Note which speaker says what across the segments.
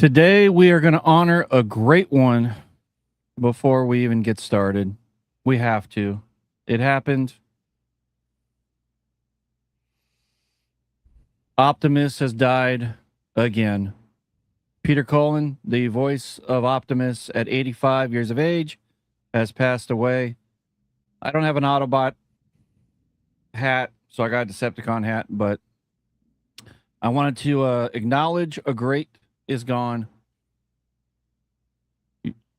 Speaker 1: Today, we are going to honor a great one before we even get started. We have to. It happened. Optimus has died again. Peter Cullen, the voice of Optimus at 85 years of age, has passed away. I don't have an Autobot hat, so I got a Decepticon hat, but I wanted to acknowledge a great is gone.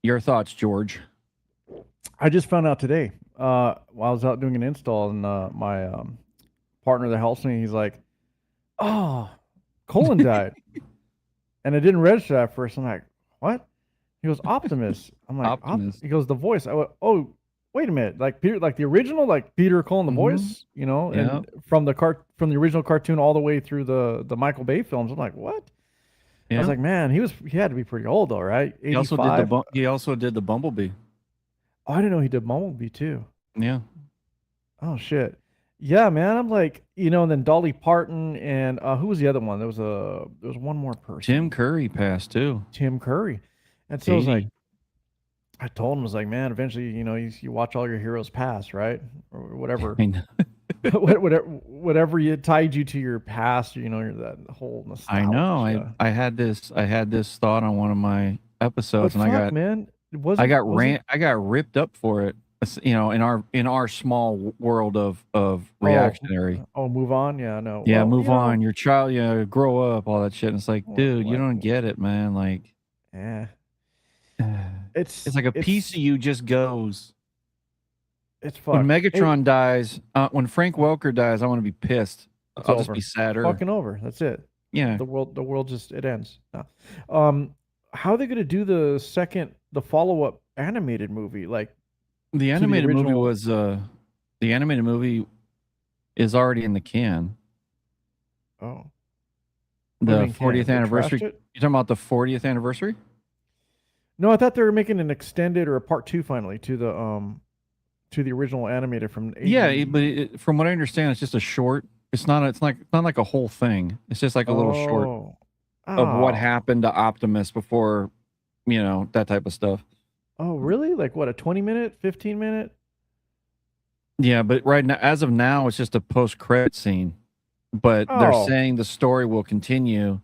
Speaker 1: Your thoughts, George?
Speaker 2: I just found out today while I was out doing an install, and my partner that helps me, he's like, "Oh, Colin died," and it didn't register at first. I'm like, "What?" He goes, "Optimus." I'm like,
Speaker 1: Optimus.
Speaker 2: He goes, "The voice." I went, "Oh, wait a minute, like Peter, like the original, like Peter Colin, the voice, you know,
Speaker 1: Yeah.
Speaker 2: and from the original cartoon all the way through the Michael Bay films." I'm like, "What?" I was
Speaker 1: Yeah.
Speaker 2: like, "Man, he had to be pretty old though, right?" 85.
Speaker 1: He also did the Bumblebee.
Speaker 2: Oh, I didn't know he did Bumblebee too.
Speaker 1: Yeah.
Speaker 2: Oh shit. Yeah, man. I'm like, and then Dolly Parton and who was the other one? There was one more person.
Speaker 1: Tim Curry passed too.
Speaker 2: Tim Curry. And so I was
Speaker 1: 80.
Speaker 2: like, I told him, I was like, man, eventually, you watch all your heroes pass, right? Or whatever.
Speaker 1: I know.
Speaker 2: whatever you tied you to your past, that whole nostalgia.
Speaker 1: I know. I had this thought on one of my episodes,
Speaker 2: but
Speaker 1: and
Speaker 2: fuck, man.
Speaker 1: I got ripped up for it. In our small world of reactionary.
Speaker 2: Oh, move on. Yeah, no.
Speaker 1: Yeah,
Speaker 2: well,
Speaker 1: move on. Your child, grow up, all that shit. And it's like, dude, you don't get it, man. Like,
Speaker 2: yeah,
Speaker 1: it's like a piece of you just goes.
Speaker 2: It's fucked.
Speaker 1: When Megatron dies, when Frank Welker dies, I want to be pissed. I'll just be sadder.
Speaker 2: Fucking over. That's it.
Speaker 1: Yeah.
Speaker 2: The world just, it ends. No. How are they going to do the follow-up animated movie? Like,
Speaker 1: the animated movie is already in the can.
Speaker 2: Oh.
Speaker 1: The 40th anniversary. You're talking about the 40th anniversary?
Speaker 2: No, I thought they were making an extended or a part 2 finally to the original animated from 80.
Speaker 1: Yeah, but from what I understand, it's just a short. It's not like a whole thing. It's just like a little short of what happened to Optimus before, that type of stuff.
Speaker 2: Oh, really? Like what, a 20-minute, 15-minute?
Speaker 1: Yeah, but right now, as of now, it's just a post-credit scene. But they're saying the story will continue,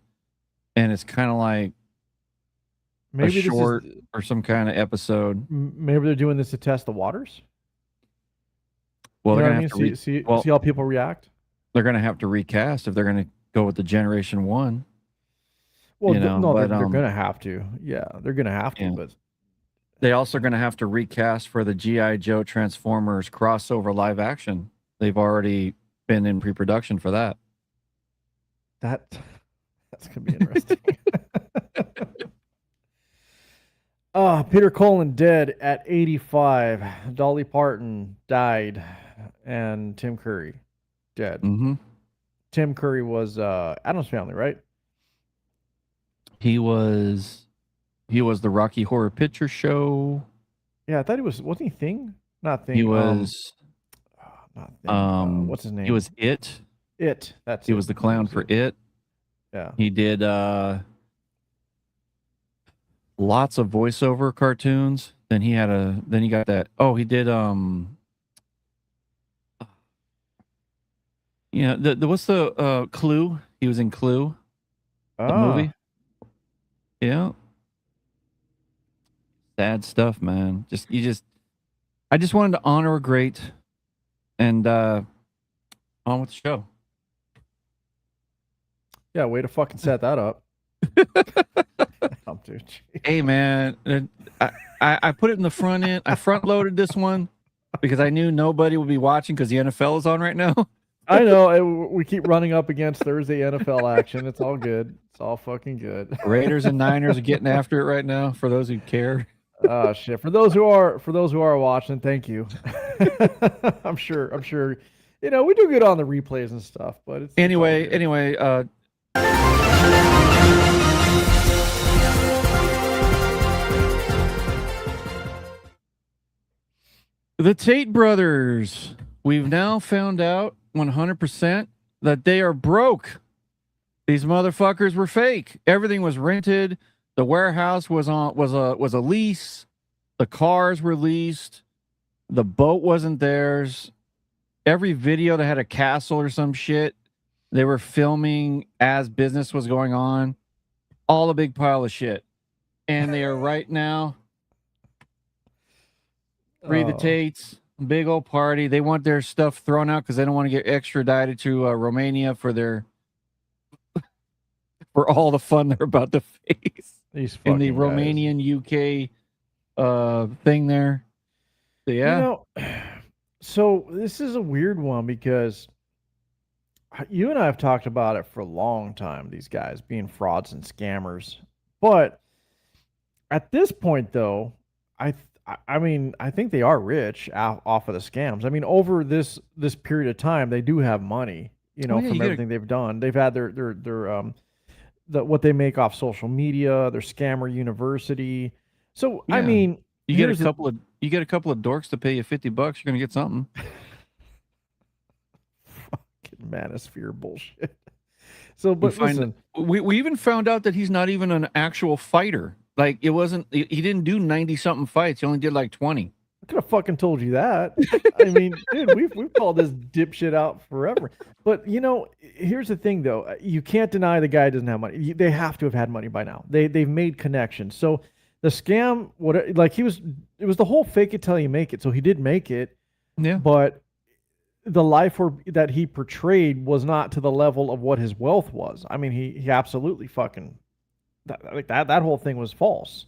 Speaker 1: and it's kind of like maybe a short or some kind of episode.
Speaker 2: Maybe they're doing this to test the waters.
Speaker 1: Well, they're gonna have to
Speaker 2: see how people react.
Speaker 1: They're gonna have to recast if they're gonna go with the Generation 1.
Speaker 2: Well, they're gonna have to. Yeah, they're gonna have to. But
Speaker 1: they also gonna have to recast for the G.I. Joe Transformers crossover live action. They've already been in pre-production for that.
Speaker 2: That's gonna be interesting. Peter Cullen dead at 85. Dolly Parton died, and Tim Curry dead.
Speaker 1: Mm-hmm.
Speaker 2: Tim Curry was Addams Family, right?
Speaker 1: He was the Rocky Horror Picture Show.
Speaker 2: Yeah, I thought he was. Wasn't he Thing? Not Thing.
Speaker 1: He was.
Speaker 2: Not Thing. What's his name?
Speaker 1: He was It.
Speaker 2: It.
Speaker 1: He was the clown for It.
Speaker 2: Yeah.
Speaker 1: He did lots of voiceover cartoons. Then he got that. Oh, he did what's the Clue? He was in Clue. The movie. Yeah. Sad stuff, man. I just wanted to honor a great and on with the show.
Speaker 2: Yeah, way to fucking set that up.
Speaker 1: Hey, man, I put it in the front end. I front loaded this one because I knew nobody would be watching because the NFL is on right now.
Speaker 2: I know. We keep running up against Thursday NFL action. It's all good. It's all fucking good.
Speaker 1: Raiders and Niners are getting after it right now. For those who care.
Speaker 2: Oh shit! For those who are watching, thank you. I'm sure. We do good on the replays and stuff, but it's
Speaker 1: anyway. The Tate brothers. We've now found out 100% that they are broke. These motherfuckers were fake. Everything was rented. The warehouse was a lease. The cars were leased. The boat wasn't theirs. Every video that had a castle or some shit, they were filming as business was going on. All a big pile of shit. And they are right now. Free the Tates. Big old party. They want their stuff thrown out because they don't want to get extradited to Romania for all the fun they're about to face in the Romanian UK thing there. So, yeah.
Speaker 2: So this is a weird one because you and I have talked about it for a long time, these guys being frauds and scammers. But at this point, though, I mean, I think they are rich off of the scams. I mean, over this period of time, they do have money, from everything they've done. They've had their what they make off social media, their scammer university. So, I mean,
Speaker 1: you get a couple of dorks to pay you $50, you're gonna get something.
Speaker 2: Fucking manosphere bullshit. So, but listen,
Speaker 1: we even found out that he's not even an actual fighter. Like, it wasn't. He didn't do 90-something fights. He only did like 20.
Speaker 2: I could have fucking told you that. I mean, dude, we've called this dipshit out forever. But here's the thing, though. You can't deny the guy doesn't have money. They have to have had money by now. They've made connections. So the scam, it was the whole fake it till you make it. So he did make it.
Speaker 1: Yeah.
Speaker 2: But the life that he portrayed was not to the level of what his wealth was. I mean, he absolutely fucking that whole thing was false,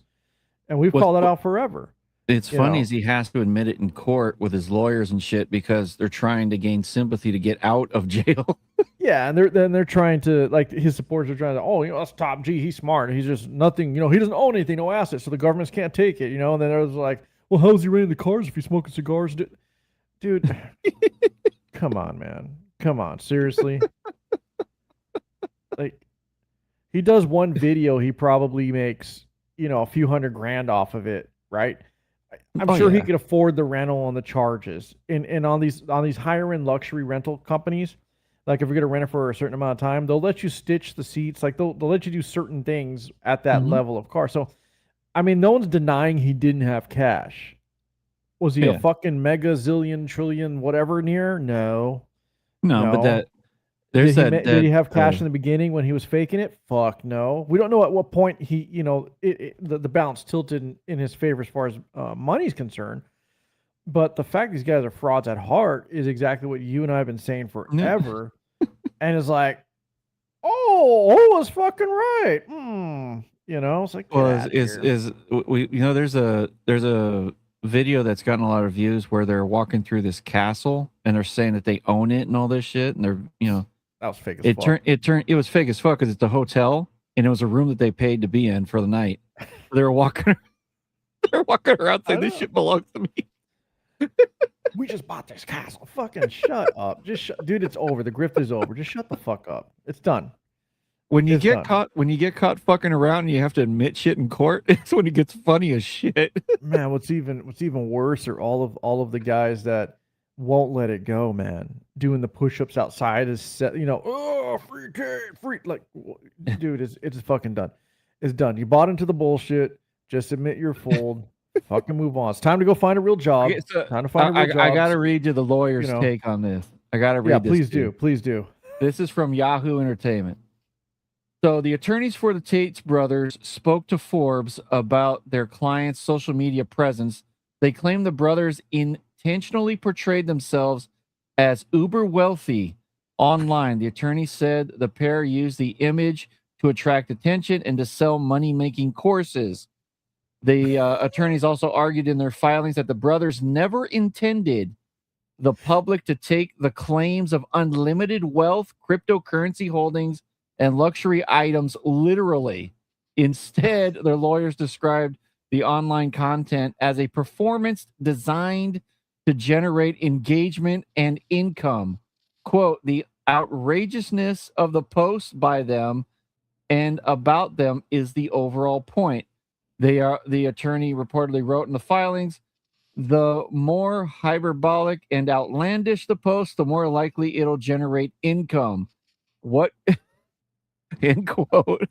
Speaker 2: and we've called it out forever.
Speaker 1: It's funny is he has to admit it in court with his lawyers and shit because they're trying to gain sympathy to get out of jail.
Speaker 2: Yeah, and they're trying to, like, his supporters are trying to, that's Top G, he's smart, he's just nothing, he doesn't own anything, no assets, so the governments can't take it, and then there's like, well, how's he renting the cars if he's smoking cigars? Dude, come on, man, come on, seriously. Like, he does one video, he probably makes a few $100,000 off of it, right? I'm sure he could afford the rental and the charges. And on these higher end luxury rental companies, like if you're gonna rent it for a certain amount of time, they'll let you stitch the seats, like they'll let you do certain things at that level of car. So, I mean, no one's denying he didn't have cash. Was he a fucking mega zillion trillion whatever near? No.
Speaker 1: But
Speaker 2: did he have cash in the beginning when he was faking it? Fuck no. We don't know at what point he, the balance tilted in his favor as far as money's concerned. But the fact these guys are frauds at heart is exactly what you and I have been saying forever. And it's like, I was fucking right. It's like,
Speaker 1: there's a video that's gotten a lot of views where they're walking through this castle and they're saying that they own it and all this shit, and they're
Speaker 2: that was fake as fuck.
Speaker 1: It was fake as fuck because it's a hotel and it was a room that they paid to be in for the night. They were walking around saying this shit belongs to me.
Speaker 2: We just bought this castle. Fucking shut up. Dude, it's over. The grift is over. Just shut the fuck up. It's done.
Speaker 1: When you get caught fucking around and you have to admit shit in court, it's when it gets funny as shit.
Speaker 2: Man, what's even worse are all of the guys that won't let it go, man. Doing the push-ups outside is set, free cake, free, like, dude, it's fucking done. It's done. You bought into the bullshit. Just admit you're fooled. Fucking move on. It's time to go find a real job. Time to find a real job.
Speaker 1: I gotta read you the lawyer's take on this. I gotta read this.
Speaker 2: Please do.
Speaker 1: This is from Yahoo Entertainment. So the attorneys for the Tate brothers spoke to Forbes about their client's social media presence. They claim the brothers intentionally portrayed themselves as uber wealthy online. The attorney said the pair used the image to attract attention and to sell money-making courses. The attorneys also argued in their filings that the brothers never intended the public to take the claims of unlimited wealth, cryptocurrency holdings, and luxury items literally. Instead, their lawyers described the online content as a performance designed to generate engagement and income. Quote, the outrageousness of the posts by them and about them is the overall point. The attorney reportedly wrote in the filings, the more hyperbolic and outlandish the post, the more likely it'll generate income. What? End quote.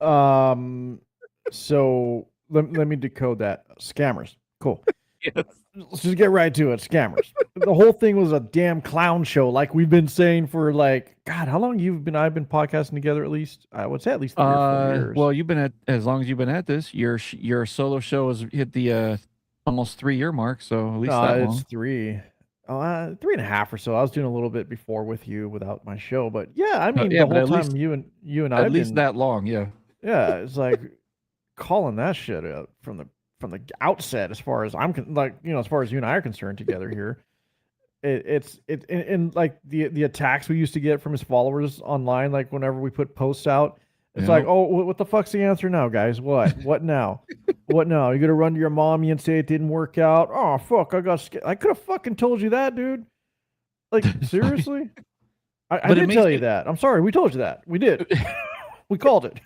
Speaker 2: So let me decode that. Scammers. Cool.
Speaker 1: Yes.
Speaker 2: Let's just get right to it. Scammers. The whole thing was a damn clown show, like we've been saying for like God. How long I've been podcasting together? At least I would say at least 3 or 4 years.
Speaker 1: Well, you've been at as long as you've been at this. Your solo show has hit the almost 3-year mark, so at least that long.
Speaker 2: It's 3. 3.5 or so. I was doing a little bit before with you without my show, but yeah, I mean
Speaker 1: yeah,
Speaker 2: the
Speaker 1: but
Speaker 2: whole
Speaker 1: at
Speaker 2: time
Speaker 1: least-
Speaker 2: you and I
Speaker 1: At
Speaker 2: have
Speaker 1: least
Speaker 2: been,
Speaker 1: that long, yeah.
Speaker 2: yeah, it's like calling that shit out from the outset. As far as I'm like, as far as you and I are concerned together here, it's and like the attacks we used to get from his followers online, like whenever we put posts out, it's like,
Speaker 1: Yep.
Speaker 2: oh, what the fuck's the answer now, guys? What now? What now? You gonna run to your mommy and say it didn't work out? Oh fuck, I got scared. I could have fucking told you that, dude. Like seriously, I
Speaker 1: But it
Speaker 2: did
Speaker 1: makes
Speaker 2: tell
Speaker 1: me-
Speaker 2: you that. I'm sorry, we told you that. We did. We called it.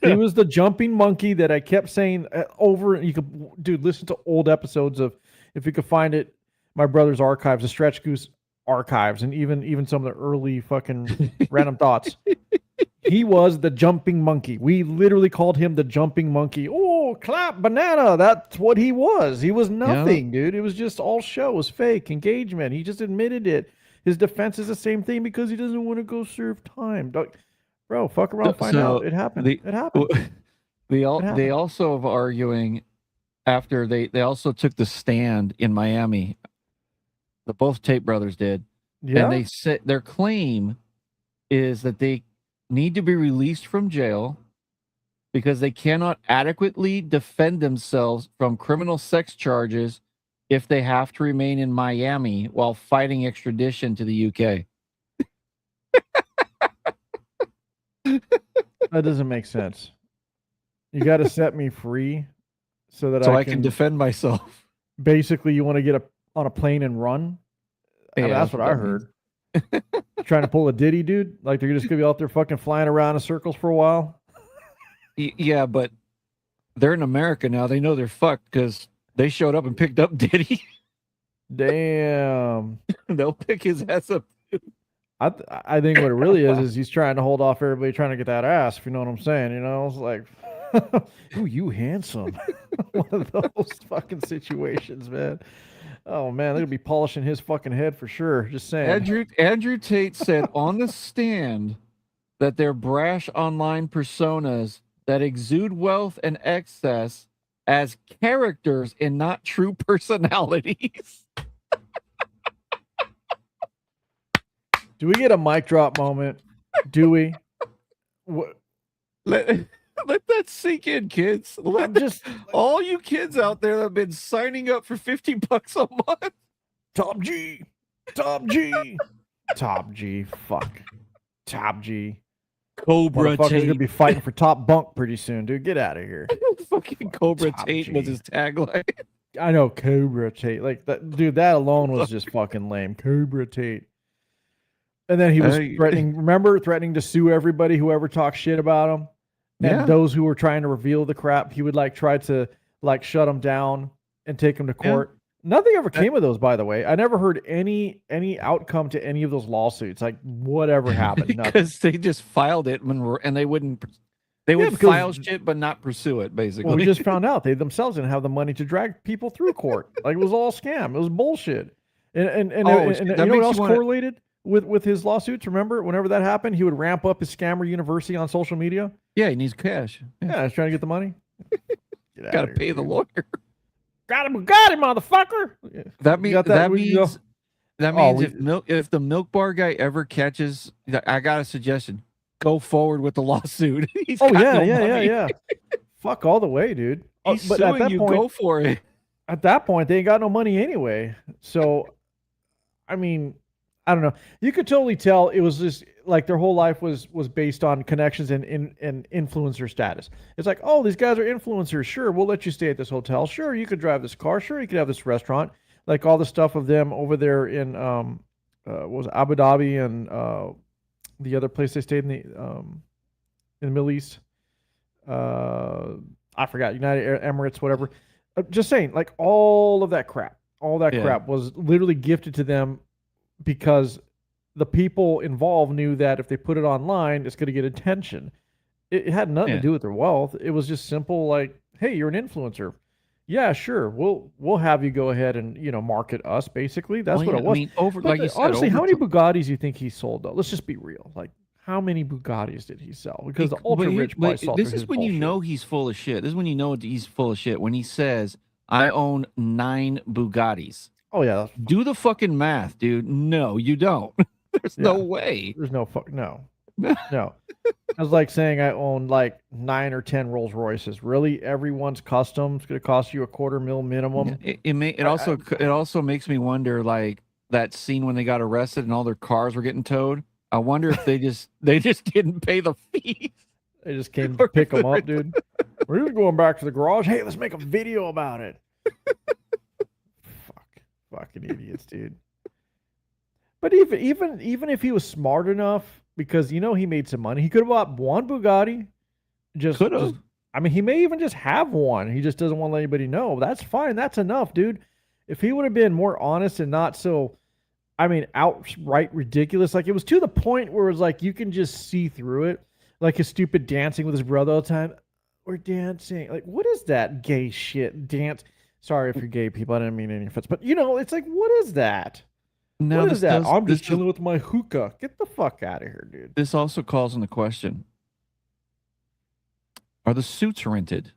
Speaker 2: He was the jumping monkey that I kept saying over. You could, dude, listen to old episodes of, if you could find it, my brother's archives, the Stretch Goose archives, and even some of the early fucking random thoughts. He was the jumping monkey. We literally called him the jumping monkey. Oh, clap banana. That's what he was. He was nothing, dude. It was just all show. It was fake engagement. He just admitted it. His defense is the same thing because he doesn't want to go serve time. Bro, fuck around, find out. It happened. It happened.
Speaker 1: They
Speaker 2: happened.
Speaker 1: also are arguing after they also took the stand in Miami. Both Tate brothers did.
Speaker 2: Yeah.
Speaker 1: And they said their claim is that they need to be released from jail because they cannot adequately defend themselves from criminal sex charges if they have to remain in Miami while fighting extradition to the UK.
Speaker 2: That doesn't make sense. You got to set me free so that
Speaker 1: I can defend myself.
Speaker 2: Basically, you want to get on a plane and run? I mean, that's what I heard. Trying to pull a Diddy, dude? Like they're just going to be out there fucking flying around in circles for a while?
Speaker 1: Yeah, but they're in America now. They know they're fucked because they showed up and picked up Diddy.
Speaker 2: Damn.
Speaker 1: They'll pick his ass up.
Speaker 2: I think what it really is he's trying to hold off everybody trying to get that ass, if you know what I'm saying. It's like, ooh, you handsome. One of those fucking situations, man. Oh, man, they're going to be polishing his fucking head for sure. Just saying.
Speaker 1: Andrew Tate said on the stand that they're brash online personas that exude wealth and excess as characters and not true personalities.
Speaker 2: Do we get a mic drop moment? Do we?
Speaker 1: Let that sink in, kids. All you kids out there that have been signing up for $50 a month.
Speaker 2: Top G. Fuck. Top G.
Speaker 1: Cobra
Speaker 2: Tate.
Speaker 1: Tate.
Speaker 2: Gonna be fighting for top bunk pretty soon, dude. Get out of here.
Speaker 1: Fucking Cobra
Speaker 2: Top
Speaker 1: Tate
Speaker 2: G.
Speaker 1: was his tagline.
Speaker 2: I know, Cobra Tate. Like that, dude. That alone was just fucking lame. Cobra Tate. And then he was threatening to sue everybody whoever talks shit about him. And those who were trying to reveal the crap, he would try to shut them down and take them to court. Yeah. Nothing ever came of those, by the way. I never heard any outcome to any of those lawsuits. Like whatever happened,
Speaker 1: because they just filed it and they wouldn't. They would file shit but not pursue it. Basically,
Speaker 2: well, we just found out they themselves didn't have the money to drag people through court. Like it was all scam. It was bullshit. And you know what else correlated with his lawsuits? Remember, whenever that happened, he would ramp up his scammer university on social media.
Speaker 1: Yeah, he needs cash.
Speaker 2: Yeah, he's trying to get the money.
Speaker 1: Got to pay the lawyer.
Speaker 2: Got him, motherfucker.
Speaker 1: That means if the milk bar guy ever catches, I got a suggestion. Go forward with the lawsuit.
Speaker 2: Yeah. Fuck all the way, dude.
Speaker 1: He's but suing at that you. Point, go for it.
Speaker 2: At that point, they ain't got no money anyway. So, I mean, I don't know. You could totally tell it was just like their whole life was based on connections and influencer status. It's like, oh, these guys are influencers. Sure, we'll let you stay at this hotel. Sure, you could drive this car. Sure, you could have this restaurant. Like all the stuff of them over there in what was it, Abu Dhabi and the other place they stayed in the Middle East. I forgot, United Emirates, whatever. Just saying, like all of that crap, crap was literally gifted to them because the people involved knew that if they put it online, it's going to get attention. It had nothing to do with their wealth. It was just simple, like, hey, you're an influencer. Yeah, sure. We'll have you go ahead and market us. Basically, that's what it was.
Speaker 1: I mean, but
Speaker 2: like you said, honestly, how many Bugattis do you think he sold though? Let's just be real. Like, how many Bugattis did he sell? Because the ultra rich probably saw
Speaker 1: this is when you know he's full of shit. This is when you know he's full of shit. When he says, "I own 9 Bugattis."
Speaker 2: Oh yeah,
Speaker 1: do the fucking math, dude. No, you don't. There's no way.
Speaker 2: There's no no. It was like saying I own like 9 or 10 Rolls Royces. Really, everyone's custom. It's going to cost you $250,000 minimum.
Speaker 1: It also makes me wonder, like that scene when they got arrested and all their cars were getting towed. I wonder if they just didn't pay the fees.
Speaker 2: They just came to pick them up, dude. We're just going back to the garage. Hey, let's make a video about it. Fucking idiots, dude. But even if he was smart enough, because he made some money, he could have bought one Bugatti. Just I mean, he may even just have one. He just doesn't want to let anybody know. That's fine. That's enough, dude. If he would have been more honest and not so, outright ridiculous, like it was to the point where it was like you can just see through it, like his stupid dancing with his brother all the time. We're dancing. Like, what is that gay shit? Dance. Sorry if you're gay people. I didn't mean any offense, but it's like, what is that?
Speaker 1: No,
Speaker 2: what is that? I'm just chilling with my hookah. Get the fuck out of here, dude.
Speaker 1: This also calls into question: are the suits rented?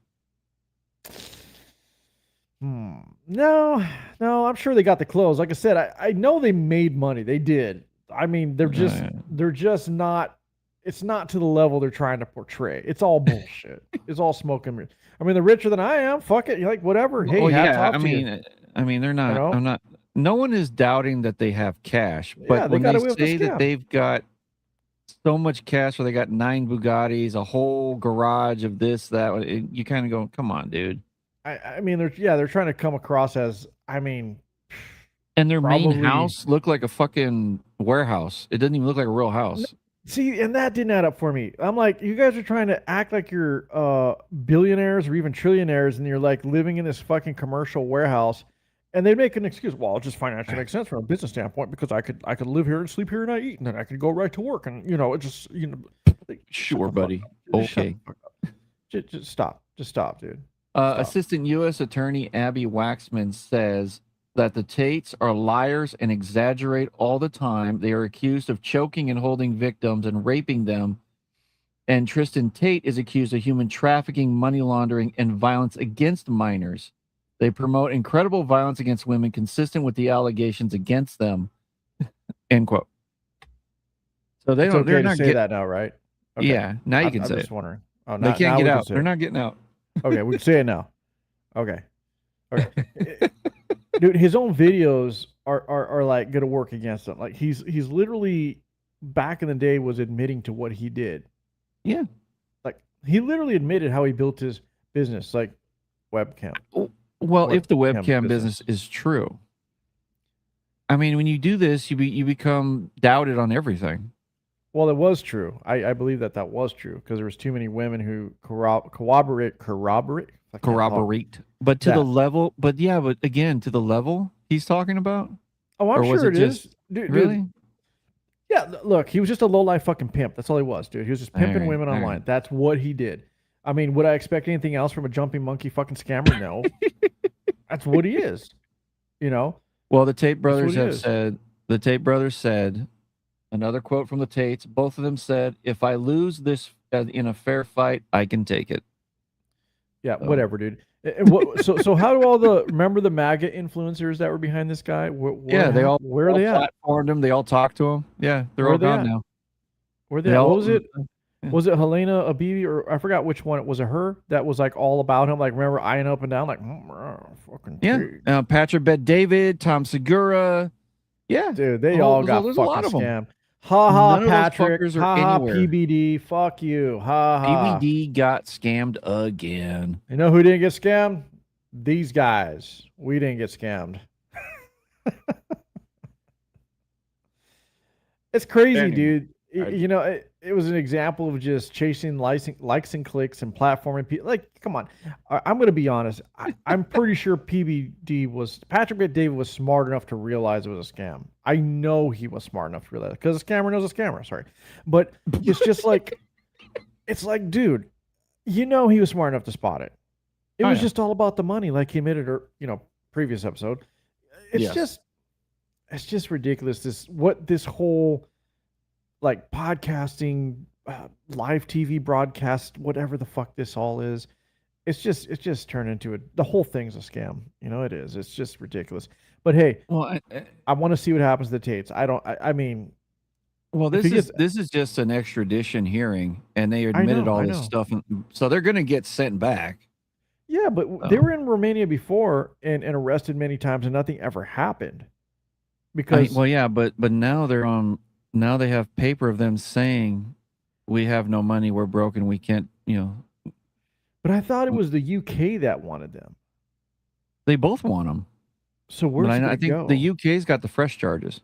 Speaker 2: No, I'm sure they got the clothes. Like I said, I know they made money. They did. I mean, they're just not. It's not to the level they're trying to portray. It's all bullshit. It's all smoke and mirrors. I mean, they're richer than I am. Fuck it. You're like, whatever. Hey,
Speaker 1: I mean, they're not. I'm not. No one is doubting that they have cash, but when they say that they've got so much cash, where they got 9 Bugattis, a whole garage of this, that, you kind of go, come on, dude.
Speaker 2: I mean, they're trying to come across as,
Speaker 1: and their main house looked like a fucking warehouse. It didn't even look like a real house.
Speaker 2: See, and that didn't add up for me. I'm like, you guys are trying to act like you're billionaires or even trillionaires, and you're like living in this fucking commercial warehouse. And they make an excuse. Well, it just financially makes sense from a business standpoint because I could live here and sleep here and I eat, and then I could go right to work, and it just
Speaker 1: Sure, buddy. Okay.
Speaker 2: Just stop, dude.
Speaker 1: Assistant U.S. Attorney Abby Waxman says that the Tates are liars and exaggerate all the time. They are accused of choking and holding victims and raping them. And Tristan Tate is accused of human trafficking, money laundering, and violence against minors. They promote incredible violence against women consistent with the allegations against them. End quote. So they don't. They're not
Speaker 2: say that now, right?
Speaker 1: Okay. Yeah, now you can say it. I'm
Speaker 2: just wondering. Oh,
Speaker 1: they can't get out. They're not getting out.
Speaker 2: Okay, we can say it now. Okay. Dude, his own videos are like going to work against him. Like he's literally back in the day was admitting to what he did.
Speaker 1: Yeah.
Speaker 2: Like he literally admitted how he built his business, like webcam.
Speaker 1: Well, if the webcam business is true, I mean, when you do this, you become doubted on everything.
Speaker 2: Well, it was true. I believe that was true because there was too many women who corroborate.
Speaker 1: But to the level, but again, to the level he's talking about.
Speaker 2: Oh, I'm sure it is. Dude,
Speaker 1: really?
Speaker 2: Yeah, look, he was just a low-life fucking pimp. That's all he was, dude. He was just pimping women online. That's what he did. I mean, would I expect anything else from a jumping monkey fucking scammer? No. That's what he is.
Speaker 1: Well, the Tate brothers said, another quote from the Tates, both of them said, if I lose this in a fair fight, I can take it.
Speaker 2: Yeah, whatever, dude. So how do remember the MAGA influencers that were behind this guy?
Speaker 1: Where are they at? Platformed him. They all talked to him. Yeah, they're all gone now.
Speaker 2: Where they at? What was it? Was it Helena Abibi or I forgot which one? Was it her that was like all about him? Like remember eyeing up and down like fucking
Speaker 1: Patrick Bet-David, Tom Segura. Yeah,
Speaker 2: dude, they all got fucking scammed. Ha ha, Patrick. Ha ha, PBD. Fuck you. Ha ha.
Speaker 1: PBD got scammed again.
Speaker 2: You know who didn't get scammed? These guys. We didn't get scammed. It's crazy, dude. It was an example of just chasing likes and clicks and platforming people. Like, come on. I'm going to be honest. I'm pretty sure Patrick Bet-David was smart enough to realize it was a scam. I know he was smart enough to realize it because a scammer knows a scammer. Sorry. But it's just like, It's like, dude, he was smart enough to spot it. It was just all about the money, like he admitted, or previous episode. It's just ridiculous. This whole like podcasting, live TV broadcast, whatever the fuck this all is. It's just turned into the whole thing's a scam. It is. It's just ridiculous. But hey,
Speaker 1: Well,
Speaker 2: I want to see what happens to the Tates. I mean,
Speaker 1: well, this is just an extradition hearing, and they admitted all this stuff, so they're going to get sent back.
Speaker 2: Yeah, but they were in Romania before and arrested many times, and nothing ever happened. Because
Speaker 1: but now they're on. Now they have paper of them saying, "We have no money. We're broken. We can't."
Speaker 2: But I thought it was the UK that wanted them.
Speaker 1: They both want them.
Speaker 2: So where's
Speaker 1: I think
Speaker 2: go?
Speaker 1: the UK's got the fresh charges.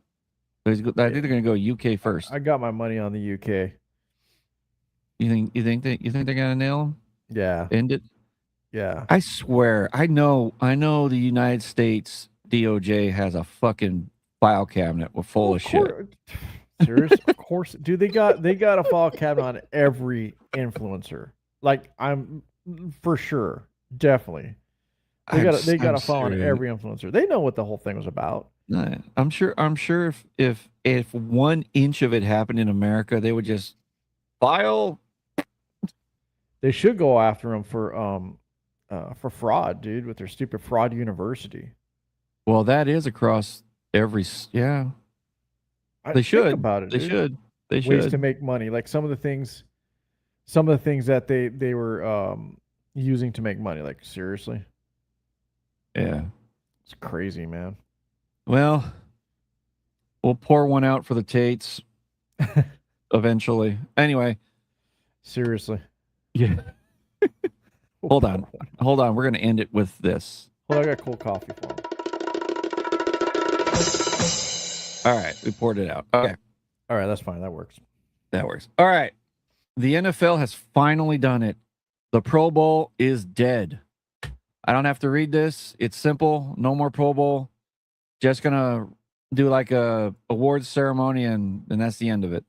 Speaker 1: I think they're going to go UK first.
Speaker 2: I got my money on the UK.
Speaker 1: You think they're going to nail them?
Speaker 2: Yeah.
Speaker 1: End it?
Speaker 2: Yeah.
Speaker 1: I swear, I know the United States DOJ has a fucking file cabinet full of shit.
Speaker 2: Serious? Of course. Dude, they got a file cabinet on every influencer. Like, I'm for sure. Definitely. They got a file on every influencer. They know what the whole thing was about.
Speaker 1: I'm sure if 1 inch of it happened in America, they would just file.
Speaker 2: They should go after them for fraud, dude, with their stupid fraud university.
Speaker 1: Well, that is across every They should.
Speaker 2: Think about it.
Speaker 1: They should. They should.
Speaker 2: Ways to make money, like some of the things that they were using to make money. Like, seriously.
Speaker 1: Yeah.
Speaker 2: It's crazy, man.
Speaker 1: Well, we'll pour one out for the Tates eventually. Anyway.
Speaker 2: Seriously.
Speaker 1: Yeah. Hold on. We're going to end it with this.
Speaker 2: Well, I got cold coffee for him.
Speaker 1: All right. We poured it out. Okay.
Speaker 2: All right. That's fine. That works.
Speaker 1: All right. The NFL has finally done it. The Pro Bowl is dead. I don't have to read this. It's simple. No more Pro Bowl. Just going to do like a awards ceremony, and that's the end of it.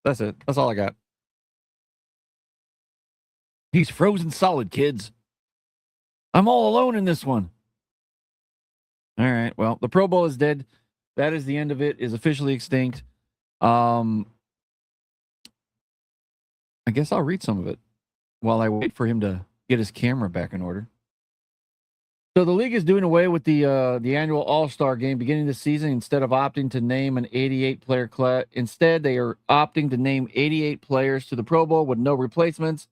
Speaker 1: That's it. That's all I got. He's frozen solid, kids. I'm all alone in this one. All right. Well, the Pro Bowl is dead. That is the end of it. Is officially extinct. I guess I'll read some of it while I wait for him to get his camera back in order. So the league is doing away with the annual All-Star game beginning this season. Instead of opting to name an 88-player class, instead they are opting to name 88 players to the Pro Bowl with no replacements.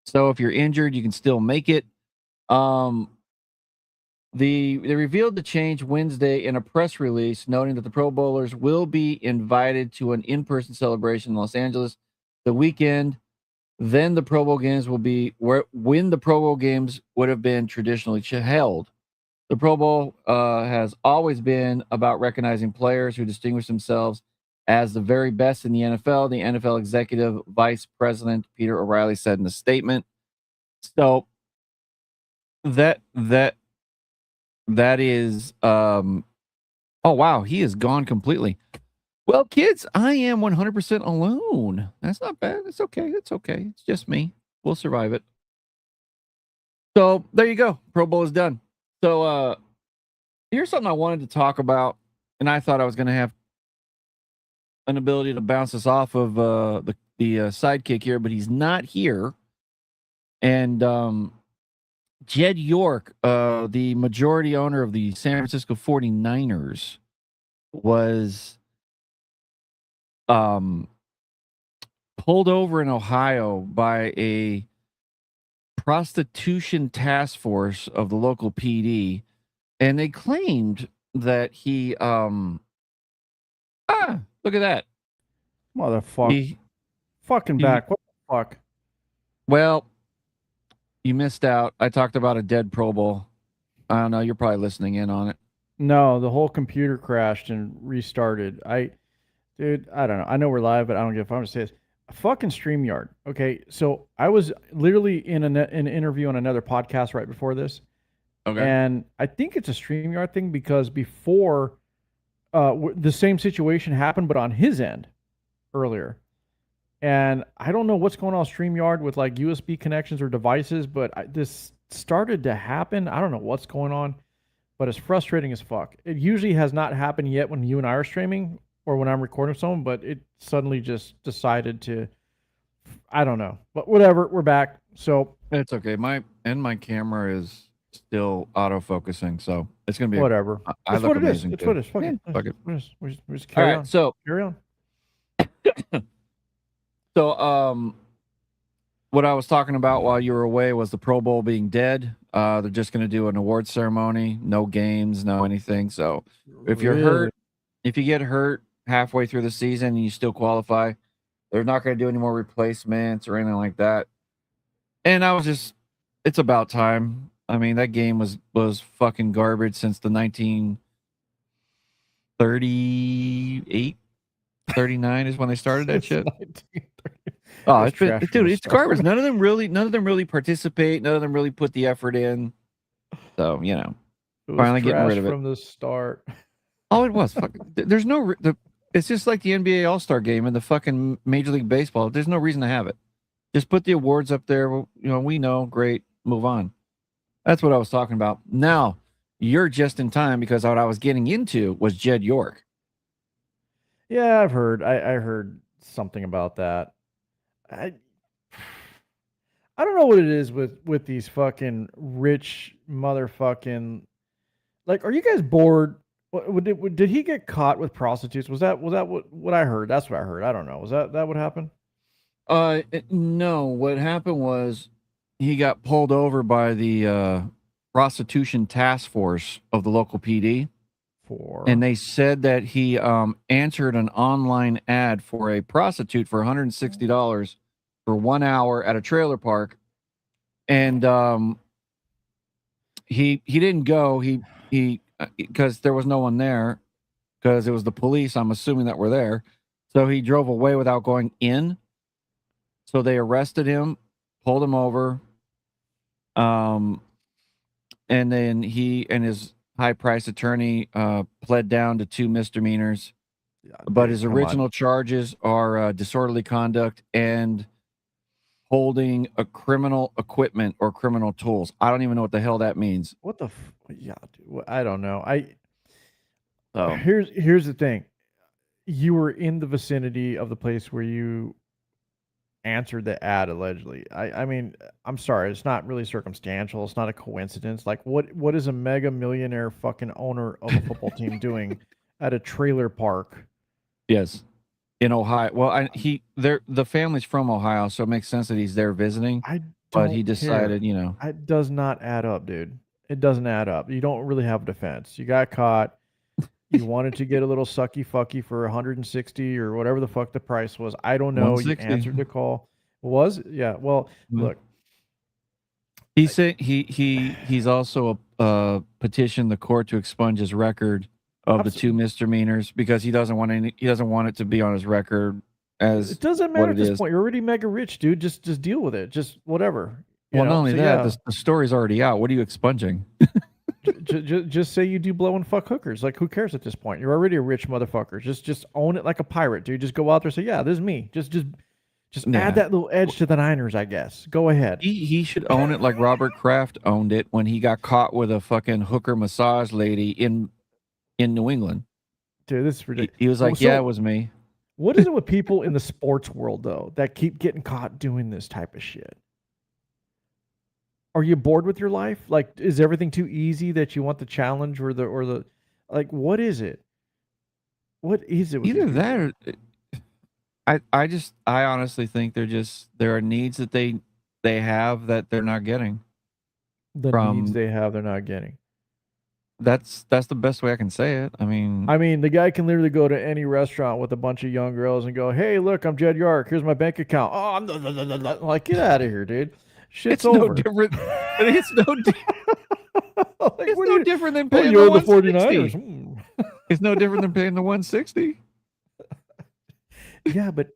Speaker 1: So if you're injured, you can still make it. They revealed the change Wednesday in a press release, noting that the Pro Bowlers will be invited to an in-person celebration in Los Angeles the weekend. Then the Pro Bowl games will be when the Pro Bowl games would have been traditionally held. The Pro Bowl has always been about recognizing players who distinguish themselves as the very best in the NFL. The NFL executive vice president Peter O'Reilly said in a statement. So that is oh wow, he is gone completely. Well, kids, I am 100% alone. That's not bad. It's okay. It's okay. It's just me. We'll survive it. So there you go. Pro Bowl is done. So here's something I wanted to talk about, and I thought I was going to have an ability to bounce this off of the sidekick here, but he's not here. And Jed York, the majority owner of the San Francisco 49ers, was pulled over in Ohio by a prostitution task force of the local PD, and they claimed that he look at that
Speaker 2: motherfucker, fucking back. What the fuck?
Speaker 1: Well, you missed out. I talked about a dead Pro Bowl. I don't know. You're probably listening in on it.
Speaker 2: No, the whole computer crashed and restarted. Dude, I don't know. I know we're live, but I don't give a fuck. I'm gonna say this. Fucking StreamYard. Okay, so I was literally in an interview on another podcast right before this.
Speaker 1: Okay.
Speaker 2: And I think it's a StreamYard thing because before the same situation happened, but on his end earlier. And I don't know what's going on StreamYard with like USB connections or devices, but this started to happen. I don't know what's going on, but it's frustrating as fuck. It usually has not happened yet when you and I are streaming or when I'm recording someone, but it suddenly just decided to. I don't know, but whatever. We're back. So
Speaker 1: It's okay. My camera is still autofocusing, so it's gonna be
Speaker 2: whatever.
Speaker 1: I
Speaker 2: It's
Speaker 1: look
Speaker 2: what it is.
Speaker 1: amazing.
Speaker 2: It's
Speaker 1: too.
Speaker 2: what it is. Fuck
Speaker 1: Yeah,
Speaker 2: it.
Speaker 1: fuck it.
Speaker 2: We just
Speaker 1: All
Speaker 2: carry
Speaker 1: right,
Speaker 2: on.
Speaker 1: so
Speaker 2: Carry on.
Speaker 1: what I was talking about while you were away was the Pro Bowl being dead. They're just gonna do an award ceremony, no games, no anything. So if you're hurt, if you get hurt halfway through the season and you still qualify, they're not gonna do any more replacements or anything like that. And I was just, it's about time. I mean, that game was fucking garbage since the 1938, 39 is when they started that shit. Oh, it's been, dude, it's garbage. None of them really participate. None of them really put the effort in. So, you know, finally getting rid of it
Speaker 2: from the start.
Speaker 1: Oh, it was. There's no, it's just like the NBA All-Star game and the fucking Major League Baseball. There's no reason to have it. Just put the awards up there. You know, we know. Great. Move on. That's what I was talking about. Now, you're just in time because what I was getting into was Jed York.
Speaker 2: Yeah, I've heard. I heard something about that. I don't know what it is with these fucking rich motherfucking. Like, are you guys bored? Did he get caught with prostitutes? Was that what I heard? That's what I heard. I don't know. Was that what happened?
Speaker 1: No. What happened was he got pulled over by the prostitution task force of the local PD. And they said that he answered an online ad for a prostitute for $160 for 1 hour at a trailer park, and he didn't go. He because there was no one there, because it was the police, I'm assuming, that were there. So he drove away without going in. So they arrested him, pulled him over, and then he and his high-priced attorney pled down to 2 misdemeanors. Yeah, but his original charges are disorderly conduct and holding a criminal equipment or criminal tools. I don't even know what the hell that means.
Speaker 2: What the? Yeah, dude, I don't know. Here's the thing. You were in the vicinity of the place where you answered the ad allegedly. I mean, I'm sorry, it's not really circumstantial. It's not a coincidence. Like, what is a mega millionaire fucking owner of a football team doing at a trailer park?
Speaker 1: Yes, in Ohio. Well, the family's from Ohio, so it makes sense that he's there visiting. But he decided, you know,
Speaker 2: it does not add up, dude. It doesn't add up. You don't really have a defense. You got caught. You wanted to get a little sucky fucky for 160 or whatever the fuck the price was. I don't know. You answered the call. Was? Yeah. Well, look.
Speaker 1: He said he's also petitioned the court to expunge his record of the 2 misdemeanors because he doesn't want it to be on his record as
Speaker 2: it doesn't matter at this point. You're already mega rich, dude. Just deal with it. Just whatever.
Speaker 1: Well, not only that, the story's already out. What are you expunging?
Speaker 2: Just say you do blow and fuck hookers. Like, who cares at this point? You're already a rich motherfucker. Just own it like a pirate, dude. Just go out there and say, yeah, this is me. Just add that little edge to the Niners, I guess. Go ahead.
Speaker 1: He should own it like Robert Kraft owned it when he got caught with a fucking hooker massage lady in New England.
Speaker 2: Dude, this is ridiculous.
Speaker 1: He was like, yeah, it was me.
Speaker 2: What is it with people in the sports world, though, that keep getting caught doing this type of shit? Are you bored with your life? Like, is everything too easy that you want the challenge or the like? What is it? What is it?
Speaker 1: Either that or I honestly think there are needs that they have that they're not getting.
Speaker 2: Needs they have, they're not getting.
Speaker 1: That's the best way I can say it. I mean,
Speaker 2: the guy can literally go to any restaurant with a bunch of young girls and go, "Hey, look, I'm Jed York. Here's my bank account." Oh, I'm like, get out of here, dude. Shit's over.
Speaker 1: No different. It's no different than paying
Speaker 2: the 49ers.
Speaker 1: It's no different than paying the 160.
Speaker 2: Yeah, but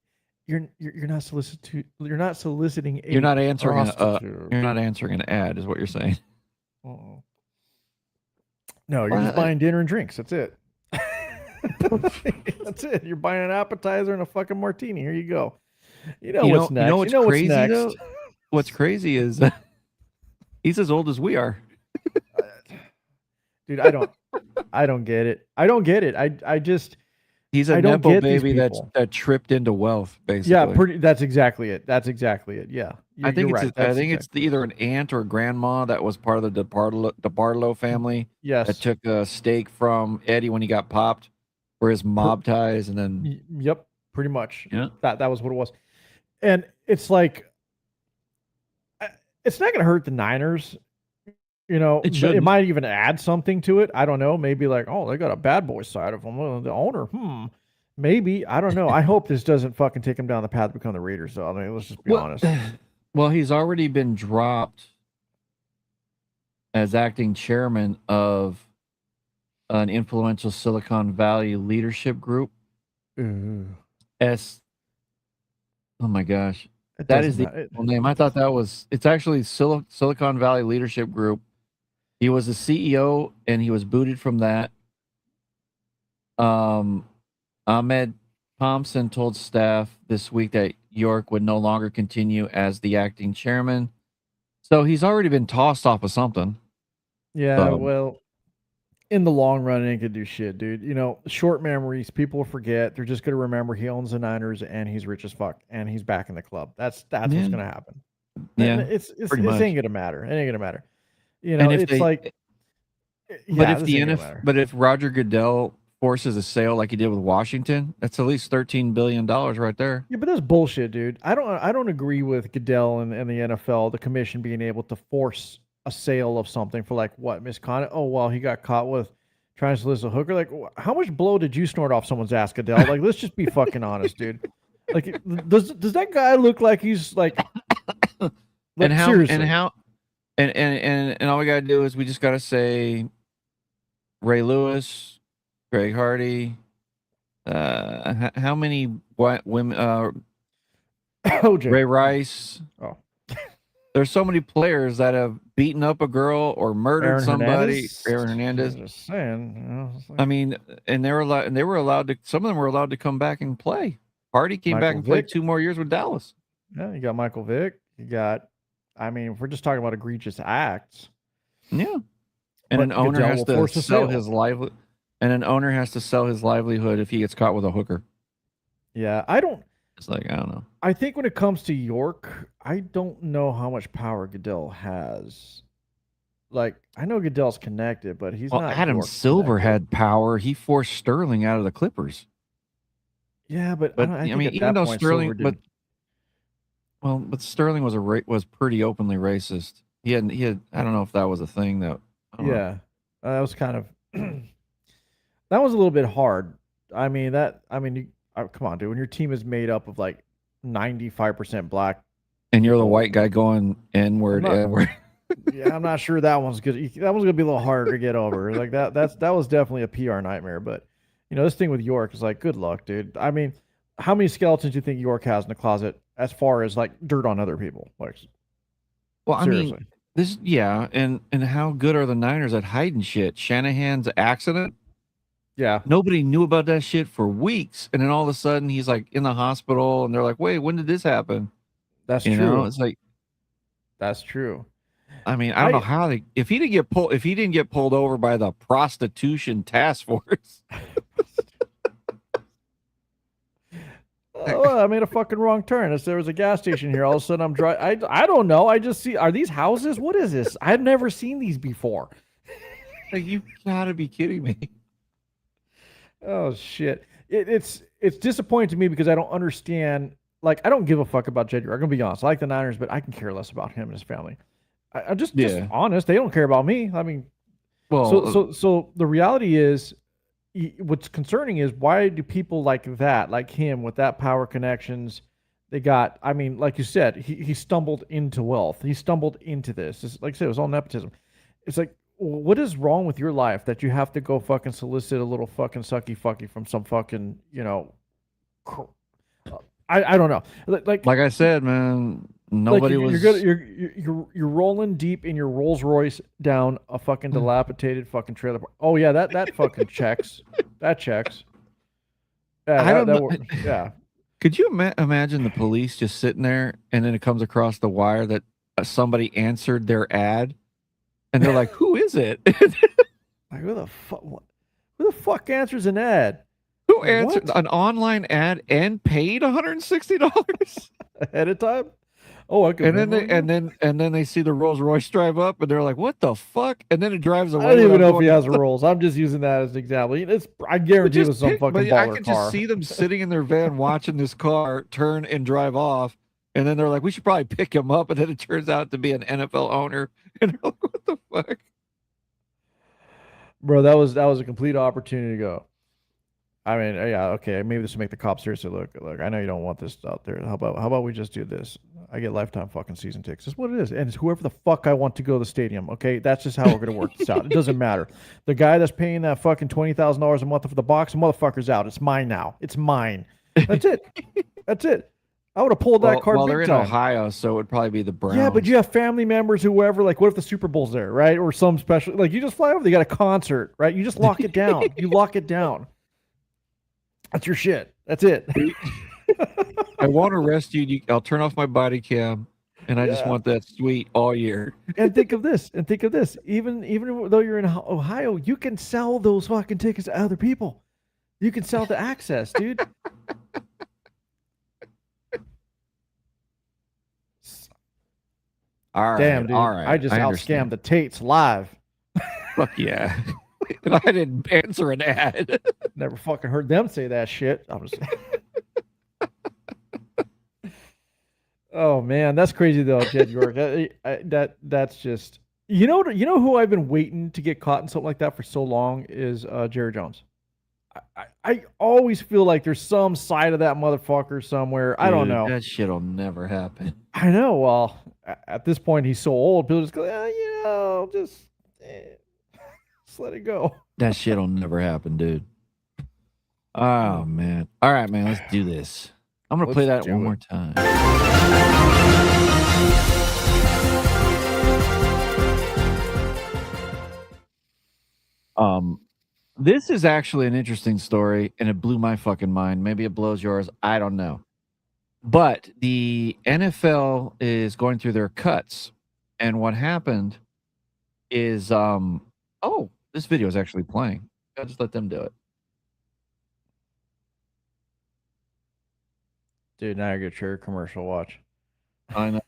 Speaker 2: you're not soliciting. You're not soliciting.
Speaker 1: You're not answering. You're not answering an ad, is what you're saying.
Speaker 2: No, you're just buying dinner and drinks. That's it. That's it. You're buying an appetizer and a fucking martini. Here you go. You know
Speaker 1: You
Speaker 2: what's
Speaker 1: know,
Speaker 2: next.
Speaker 1: you know what's
Speaker 2: what's
Speaker 1: crazy
Speaker 2: next.
Speaker 1: though? What's crazy is he's as old as we are.
Speaker 2: Dude, I don't get it. I don't get it. I just
Speaker 1: He's a
Speaker 2: I don't
Speaker 1: nepo
Speaker 2: get these
Speaker 1: baby
Speaker 2: people.
Speaker 1: that tripped into wealth,
Speaker 2: Yeah,
Speaker 1: basically.
Speaker 2: that's exactly it. That's exactly it. Yeah.
Speaker 1: I think
Speaker 2: You're
Speaker 1: it's
Speaker 2: right.
Speaker 1: I think it's either an aunt or a grandma that was part of the DeBartolo family that
Speaker 2: Yes.
Speaker 1: took a stake from Eddie when he got popped for his mob ties, and then
Speaker 2: Yep, pretty much.
Speaker 1: yeah,
Speaker 2: That was what it was. And it's like it's not going to hurt the Niners. You know,
Speaker 1: it
Speaker 2: it
Speaker 1: shouldn't.
Speaker 2: might even add something to it. I don't know. Maybe like, oh, they got a bad boy side of them. Well, the owner, maybe. I don't know. I hope this doesn't fucking take him down the path to become the Raiders, though. I mean, let's just be honest.
Speaker 1: Well, he's already been dropped as acting chairman of an influential Silicon Valley leadership group. Oh my gosh. That is the name. I thought that was, it's actually Silicon Valley Leadership Group. He was the CEO and he was booted from that. Ahmed Thompson told staff this week that York would no longer continue as the acting chairman. So he's already been tossed off of something.
Speaker 2: Yeah, well, in the long run, it ain't gonna do shit, dude. You know, short memories, people forget. They're just gonna remember he owns the Niners and he's rich as fuck and he's back in the club. That's what's gonna happen.
Speaker 1: Yeah,
Speaker 2: It
Speaker 1: much.
Speaker 2: ain't gonna matter. It ain't gonna matter. You know, it's like,
Speaker 1: but if Roger Goodell forces a sale like he did with Washington, that's at least $13 billion right there.
Speaker 2: Yeah, but that's bullshit, dude. I don't agree with Goodell and the NFL, the commission being able to force a sale of something for like what misconduct. Oh well, he got caught with trying to solicit a hooker. Like, how much blow did you snort off someone's ass, Goodell? Like, let's just be fucking honest, dude. Like, does that guy look like he's like?
Speaker 1: And all we gotta do is we just gotta say Ray Lewis, Greg Hardy. How many white women? Ray Rice.
Speaker 2: Oh,
Speaker 1: there's so many players that have beaten up a girl or murdered somebody. Aaron Hernandez.
Speaker 2: Just saying. You know, like,
Speaker 1: I mean, and they were allowed to. Some of them were allowed to come back and play. Hardy came back and played 2 more years with Dallas.
Speaker 2: Yeah, you got Michael Vick. You got. I mean, if we're just talking about egregious acts.
Speaker 1: Yeah. And an owner has to sell his livelihood. And an owner has to sell his livelihood if he gets caught with a hooker.
Speaker 2: Yeah,
Speaker 1: It's like, I don't know.
Speaker 2: I think when it comes to York, I don't know how much power Goodell has. Like, I know Goodell's connected, but he's not.
Speaker 1: Adam Silver had power. He forced Sterling out of the Clippers.
Speaker 2: Yeah, but
Speaker 1: I mean, even though Sterling, but Sterling was pretty openly racist. He had. I don't know if that was a thing that.
Speaker 2: That was kind of. That was a little bit hard. I mean, come on, dude. When your team is made up of like 95% black,
Speaker 1: and you're the white guy going N-word.
Speaker 2: Yeah, I'm not sure that one's good. That one's gonna be a little harder to get over. Like that was definitely a PR nightmare. But you know, this thing with York is like, good luck, dude. I mean, how many skeletons do you think York has in the closet as far as like dirt on other people? Like,
Speaker 1: well, seriously. I mean, and how good are the Niners at hiding shit? Shanahan's accident.
Speaker 2: Yeah.
Speaker 1: Nobody knew about that shit for weeks. And then all of a sudden he's like in the hospital and they're like, wait, when did this happen?
Speaker 2: That's true.
Speaker 1: It's like,
Speaker 2: that's true.
Speaker 1: I mean, I don't know how if he didn't get pulled over by the prostitution task force.
Speaker 2: Oh, I made a fucking wrong turn. There was a gas station here. All of a sudden I'm driving. I don't know. I just see, are these houses? What is this? I've never seen these before.
Speaker 1: Like, you gotta be kidding me.
Speaker 2: Oh shit! It's disappointing to me because I don't understand. Like, I don't give a fuck about Jed York. I'm gonna be honest. I like the Niners, but I can care less about him and his family. I'm just honest. They don't care about me. I mean, well, so the reality is, what's concerning is why do people like that, like him, with that power connections, they got. I mean, like you said, he stumbled into wealth. He stumbled into this. It's, like I said, it was all nepotism. It's like, what is wrong with your life that you have to go fucking solicit a little fucking sucky fucky from some fucking, you know, I don't know. Like
Speaker 1: I said, man, nobody was.
Speaker 2: You're rolling deep in your Rolls Royce down a fucking dilapidated fucking trailer. Oh yeah, that fucking checks. That checks. Yeah,
Speaker 1: I don't know.
Speaker 2: yeah.
Speaker 1: Could you imagine the police just sitting there and then it comes across the wire that somebody answered their ad and they're like, who is it?
Speaker 2: Like, who the fuck answers an ad?
Speaker 1: Who answered
Speaker 2: What?
Speaker 1: an online ad and paid $160?
Speaker 2: Ahead of time? Oh, I could
Speaker 1: And then they see the Rolls Royce drive up and they're like, what the fuck? And then it drives away.
Speaker 2: I don't even
Speaker 1: without
Speaker 2: know if he
Speaker 1: going-
Speaker 2: has a Rolls. I'm just using that as an example. I guarantee it was some fucking
Speaker 1: I
Speaker 2: baller
Speaker 1: can
Speaker 2: car.
Speaker 1: just see them sitting in their van watching this car turn and drive off. And then they're like, we should probably pick him up. And then it turns out to be an NFL owner. And they're like, what the fuck?
Speaker 2: Bro, that was a complete opportunity to go. I mean, yeah, okay, maybe this will make the cops seriously look. I know you don't want this out there. How about we just do this? I get lifetime fucking season tickets. That's what it is, and it's whoever the fuck I want to go to the stadium. Okay, that's just how we're gonna work this out. It doesn't matter. The guy that's paying that fucking $20,000 a month for the box, the motherfucker's out. It's mine now. It's mine. That's it. That's it. I would have pulled that card.
Speaker 1: Well,
Speaker 2: big
Speaker 1: they're in
Speaker 2: time.
Speaker 1: Ohio, so it would probably be the Browns.
Speaker 2: Yeah, but you have family members, whoever. Like, what if the Super Bowl's there, right? Or some special. Like, you just fly over. They got a concert, right? You just lock it down. You lock it down. That's your shit. That's it.
Speaker 1: I won't arrest you. I'll turn off my body cam, and I just want that suite all year.
Speaker 2: And think of this. Even though you're in Ohio, you can sell those fucking tickets to other people. You can sell the access, dude.
Speaker 1: All right,
Speaker 2: Damn, dude.
Speaker 1: all right.
Speaker 2: I just out-scammed the Tates live.
Speaker 1: Fuck yeah. And I didn't answer an ad.
Speaker 2: Never fucking heard them say that shit. I'm just... Oh man, that's crazy though, Jed York. That's just you know who I've been waiting to get caught in something like that for so long is Jerry Jones. I always feel like there's some side of that motherfucker somewhere. I don't know.
Speaker 1: That shit'll never happen.
Speaker 2: I know. Well, at this point, he's so old. People just go, just let it go.
Speaker 1: That shit'll never happen, dude. Oh man. All right, man. Let's do this. I'm gonna play that one more time. This is actually an interesting story, and it blew my fucking mind. Maybe it blows yours. I don't know. But the NFL is going through their cuts, and what happened is, oh, this video is actually playing. I'll just let them do it.
Speaker 2: Dude, now you're gonna share a commercial. Watch.
Speaker 1: I know,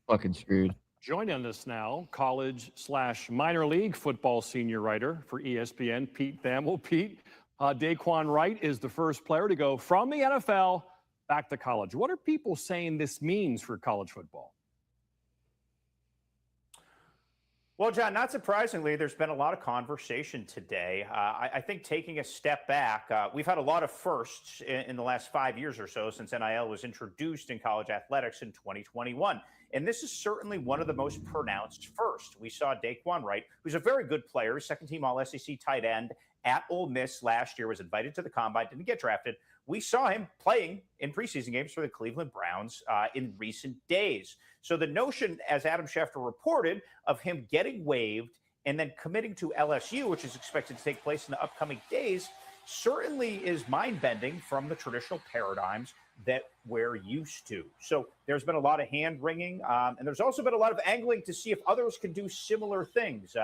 Speaker 1: fucking screwed.
Speaker 3: Joining us now, college/minor league football senior writer for ESPN, Pete Thamel. Pete, Daquan Wright is the first player to go from the NFL back to college. What are people saying this means for college football?
Speaker 4: Well, John, not surprisingly, there's been a lot of conversation today. I think taking a step back, we've had a lot of firsts in the last 5 years or so since NIL was introduced in college athletics in 2021. And this is certainly one of the most pronounced first. We saw Daquan Wright, who's a very good player, second-team All-SEC tight end at Ole Miss last year, was invited to the Combine, didn't get drafted. We saw him playing in preseason games for the Cleveland Browns in recent days. So the notion, as Adam Schefter reported, of him getting waived and then committing to LSU, which is expected to take place in the upcoming days, certainly is mind-bending from the traditional paradigms that we're used to. So there's been a lot of hand-wringing, and there's also been a lot of angling to see if others can do similar things.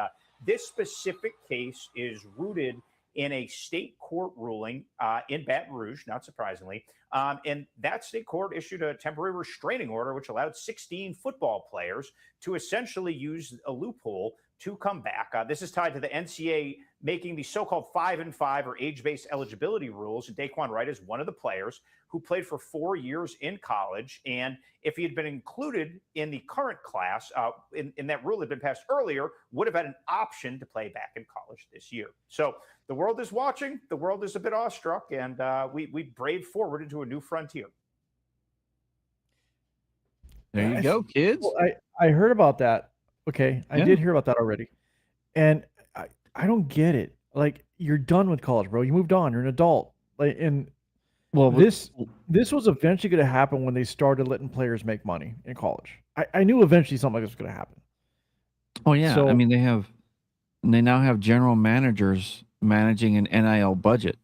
Speaker 4: This specific case is rooted in a state court ruling in Baton Rouge, not surprisingly. And that state court issued a temporary restraining order, which allowed 16 football players to essentially use a loophole to come back. This is tied to the NCAA making the so-called 5-and-5 or age-based eligibility rules. And Daquan Wright is one of the players who played for 4 years in college. And if he had been included in the current class, in that rule had been passed earlier, would have had an option to play back in college this year. So the world is watching. The world is a bit awestruck, and we brave forward into a new frontier.
Speaker 1: There you go, kids.
Speaker 2: Well, I heard about that. Okay, I did hear about that already, and I don't get it. Like, you're done with college, bro. You moved on. You're an adult. Like, and
Speaker 1: Well,
Speaker 2: this was eventually going to happen when they started letting players make money in college. I knew eventually something like this was going to happen.
Speaker 1: oh yeah.
Speaker 2: So-
Speaker 1: I mean, they now have general managers managing an NIL budget,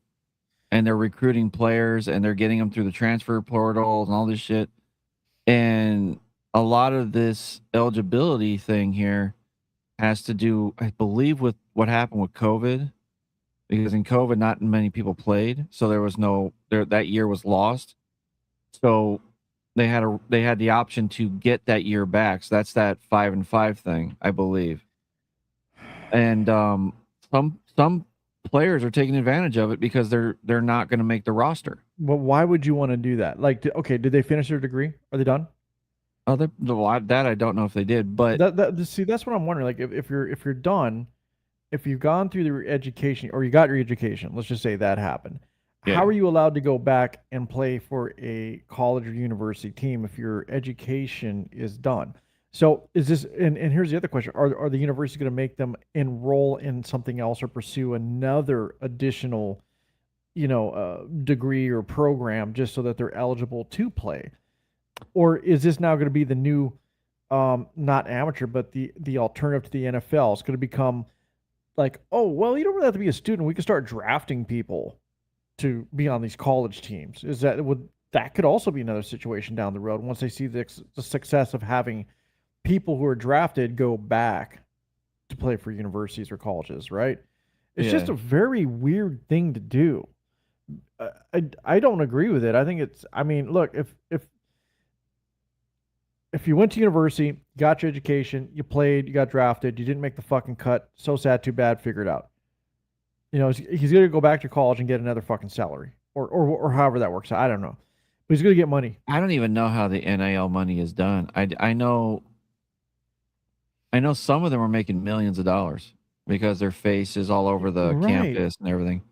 Speaker 1: and they're recruiting players and they're getting them through the transfer portal and all this shit. And a lot of this eligibility thing here has to do, I believe, with what happened with COVID. Because in COVID, not many people played, so there was no that year was lost. So they had the option to get that year back. So that's that 5-5 thing, I believe. And some players are taking advantage of it because they're not going to make the roster.
Speaker 2: But why would you want to do that? Like, okay, did they finish their degree? Are they done?
Speaker 1: That I don't know if they did, but
Speaker 2: See, that's what I'm wondering. Like, if you're done, if you've gone through the education or you got your education, let's just say that happened.
Speaker 1: Yeah.
Speaker 2: How are you allowed to go back and play for a college or university team if your education is done? So is this, and here's the other question. Are the universities going to make them enroll in something else or pursue another additional, degree or program just so that they're eligible to play? Or is this now going to be the new, not amateur, but the alternative to the NFL? It's going to become like, oh, well, you don't really have to be a student. We can start drafting people to be on these college teams. That could also be another situation down the road once they see the success of having people who are drafted go back to play for universities or colleges, right? It's just a very weird thing to do. I don't agree with it. I think look, if you went to university, got your education, you played, you got drafted, you didn't make the fucking cut, so sad, too bad, figure it out. He's going to go back to college and get another fucking salary or however that works out. I don't know. But he's going to get money.
Speaker 1: I don't even know how the NIL money is done. I know some of them are making millions of dollars because their face is all over the campus and everything.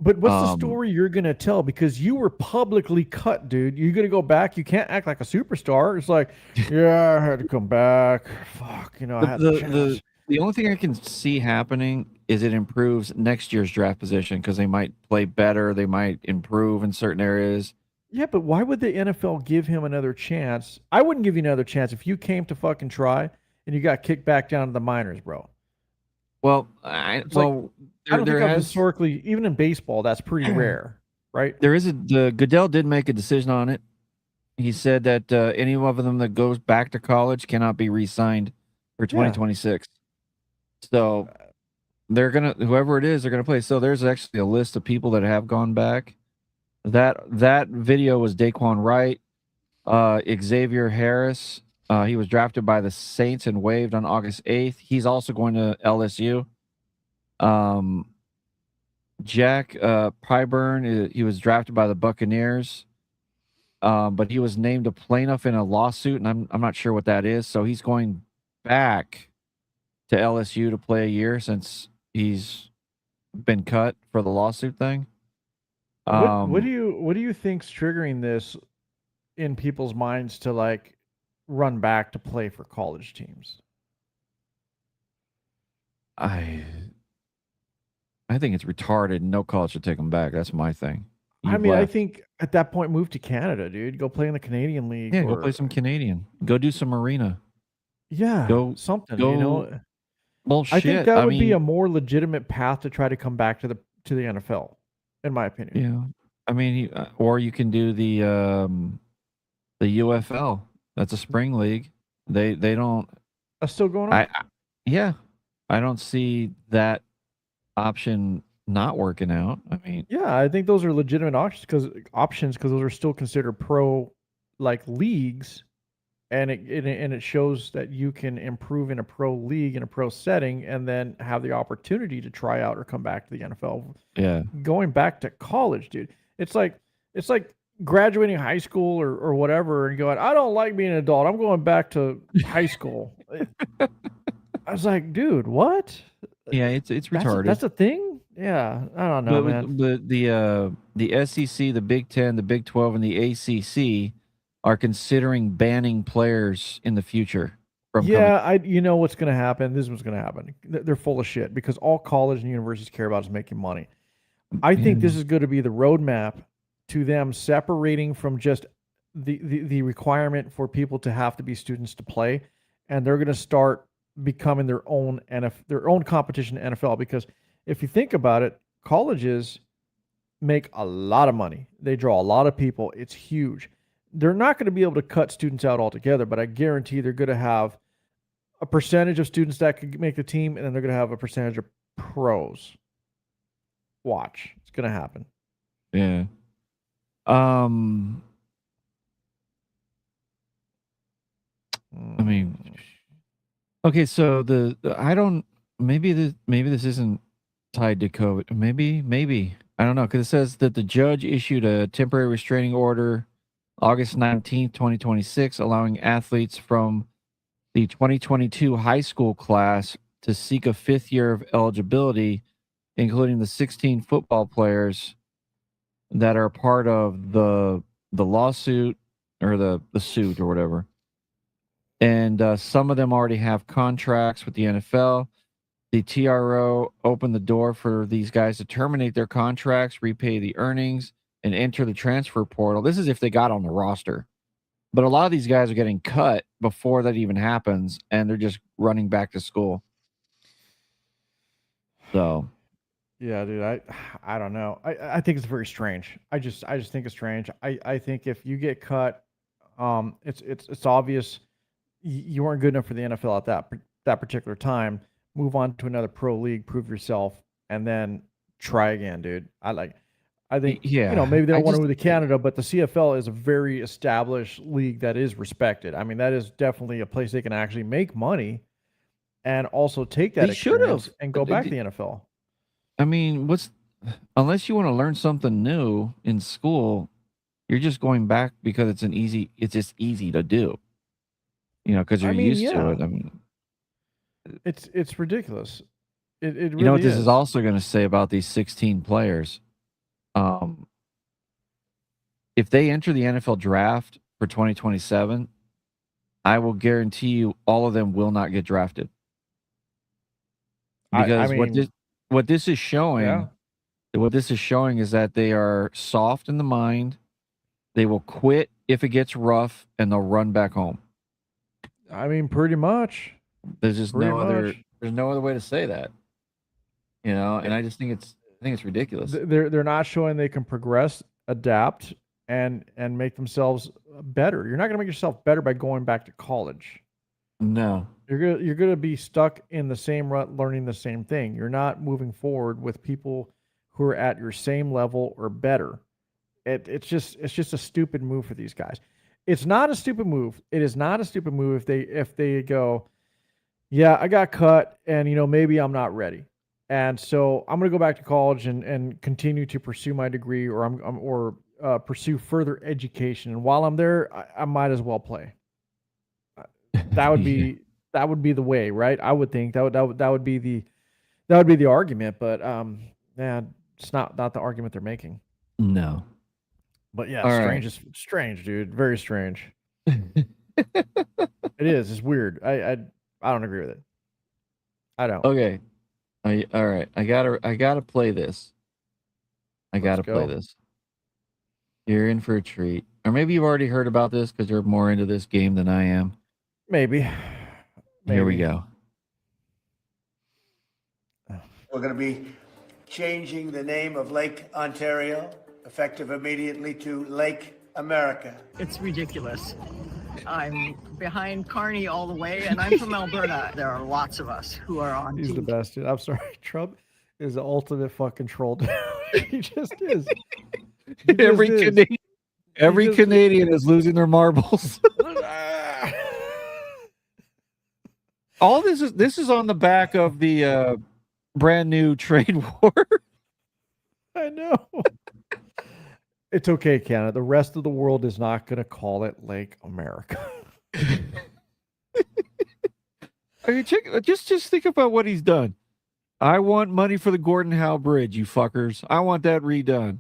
Speaker 2: But what's the story you're going to tell? Because you were publicly cut, dude. You're going to go back. You can't act like a superstar. It's like, yeah, I had to come back. Fuck, I had
Speaker 1: the only thing I can see happening is it improves next year's draft position because they might play better. They might improve in certain areas.
Speaker 2: Yeah, but why would the NFL give him another chance? I wouldn't give you another chance if you came to fucking try and you got kicked back down to the minors, bro.
Speaker 1: Well, I don't think
Speaker 2: historically, even in baseball, that's pretty rare, right?
Speaker 1: Goodell did make a decision on it. He said that any of them that goes back to college cannot be re-signed for 2026. So whoever it is, they're gonna play. So there's actually a list of people that have gone back. That video was Daquan Wright, Xavier Harris. He was drafted by the Saints and waived on August 8th. He's also going to LSU. Jack Pyburn, he was drafted by the Buccaneers, but he was named a plaintiff in a lawsuit, and I'm not sure what that is. So he's going back to LSU to play a year since he's been cut for the lawsuit thing.
Speaker 2: What do you think's triggering this in people's minds to like run back to play for college teams?
Speaker 1: I think it's retarded. No college should take them back. That's my thing.
Speaker 2: I think at that point, move to Canada, dude. Go play in the Canadian League.
Speaker 1: Yeah, go play some Canadian. Go do some arena.
Speaker 2: Yeah, something.
Speaker 1: Well,
Speaker 2: I think that would be a more legitimate path to try to come back to the NFL, in my opinion.
Speaker 1: Yeah, or you can do the UFL. That's a spring league. They don't.
Speaker 2: That's still going on.
Speaker 1: I don't see that option not working out.
Speaker 2: I think those are legitimate options because those are still considered pro like leagues, and it shows that you can improve in a pro league in a pro setting, and then have the opportunity to try out or come back to the NFL.
Speaker 1: Yeah,
Speaker 2: going back to college, dude. It's like graduating high school or whatever, and going, I don't like being an adult. I'm going back to high school. I was like, dude, what?
Speaker 1: Yeah, it's retarded.
Speaker 2: That's a thing? Yeah, I don't know, man.
Speaker 1: But the SEC, the Big 10, the Big 12, and the ACC are considering banning players in the future from coming.
Speaker 2: You know what's going to happen? This is what's going to happen. They're full of shit because all college and universities care about is making money. I think this is going to be the roadmap to them separating from just the requirement for people to have to be students to play, and they're going to start becoming their own competition in NFL. Because if you think about it, colleges make a lot of money. They draw a lot of people. It's huge. They're not going to be able to cut students out altogether, but I guarantee they're going to have a percentage of students that could make the team, and then they're going to have a percentage of pros. Watch. It's going to happen.
Speaker 1: Yeah. I mean, okay, so I don't, maybe this isn't tied to COVID. Maybe I don't know, because it says that the judge issued a temporary restraining order August 19th, 2026, allowing athletes from the 2022 high school class to seek a fifth year of eligibility, including the 16 football players that are part of the lawsuit or the suit or whatever. And some of them already have contracts with the NFL. The TRO opened the door for these guys to terminate their contracts, repay the earnings, and enter the transfer portal. This is if they got on the roster. But a lot of these guys are getting cut before that even happens, and they're just running back to school. So,
Speaker 2: yeah, dude, I don't know. I think it's very strange. I just think it's strange. I think if you get cut, it's obvious you weren't good enough for the NFL at that particular time. Move on to another pro league, prove yourself, and then try again, dude. I think,
Speaker 1: yeah,
Speaker 2: maybe they don't want to
Speaker 1: just-
Speaker 2: move to Canada, but the CFL is a very established league that is respected. I mean, that is definitely a place they can actually make money and also take that
Speaker 1: They should've.
Speaker 2: experience and go
Speaker 1: They
Speaker 2: back to
Speaker 1: did-
Speaker 2: the NFL.
Speaker 1: I mean, unless you want to learn something new in school, you're just going back because it's just easy to do. Because you're used to it. I mean,
Speaker 2: It's ridiculous. It really
Speaker 1: you know what this
Speaker 2: is.
Speaker 1: is also going to say about these 16 players? If they enter the NFL draft for 2027, I will guarantee you all of them will not get drafted. Because what this is showing,
Speaker 2: Yeah.
Speaker 1: what this is showing is that they are soft in the mind. They will quit if it gets rough, and they'll run back home.
Speaker 2: I mean, pretty much.
Speaker 1: There's just
Speaker 2: Pretty
Speaker 1: no other.
Speaker 2: much.
Speaker 1: There's no other way to say that. And I just think it's ridiculous.
Speaker 2: They're not showing they can progress, adapt, and make themselves better. You're not going to make yourself better by going back to college.
Speaker 1: No.
Speaker 2: You're gonna be stuck in the same rut, learning the same thing. You're not moving forward with people who are at your same level or better. It's just a stupid move for these guys. It's not a stupid move. It is not a stupid move if they go, yeah, I got cut, and maybe I'm not ready, and so I'm gonna go back to college and continue to pursue my degree, or pursue further education. And while I'm there, I might as well play. That would be that would be the way, right? I would think that would be the argument, but it's not the argument they're making.
Speaker 1: No.
Speaker 2: But yeah,
Speaker 1: All
Speaker 2: strange
Speaker 1: right.
Speaker 2: is strange, dude. Very strange. It is. It's weird. I don't agree with it. I don't.
Speaker 1: Okay. All right. I gotta play this.
Speaker 2: Let's go.
Speaker 1: You're in for a treat. Or maybe you've already heard about this because you're more into this game than I am.
Speaker 2: Maybe.
Speaker 1: Here we go.
Speaker 5: We're going to be changing the name of Lake Ontario, effective immediately, to Lake America.
Speaker 6: It's ridiculous. I'm behind Carney all the way, and I'm from Alberta. There are lots of us who are on
Speaker 2: He's the
Speaker 6: team.
Speaker 2: best, dude. I'm sorry. Trump is the ultimate fucking troll. He just is. He just
Speaker 1: Every
Speaker 2: is.
Speaker 1: Canadian,
Speaker 2: just-
Speaker 1: Canadian is losing their marbles. All this is on the back of the brand new trade war.
Speaker 2: I know. It's okay, Canada. The rest of the world is not going to call it Lake America.
Speaker 1: I mean, just think about what he's done. I want money for the Gordon Howe Bridge, you fuckers. I want that redone.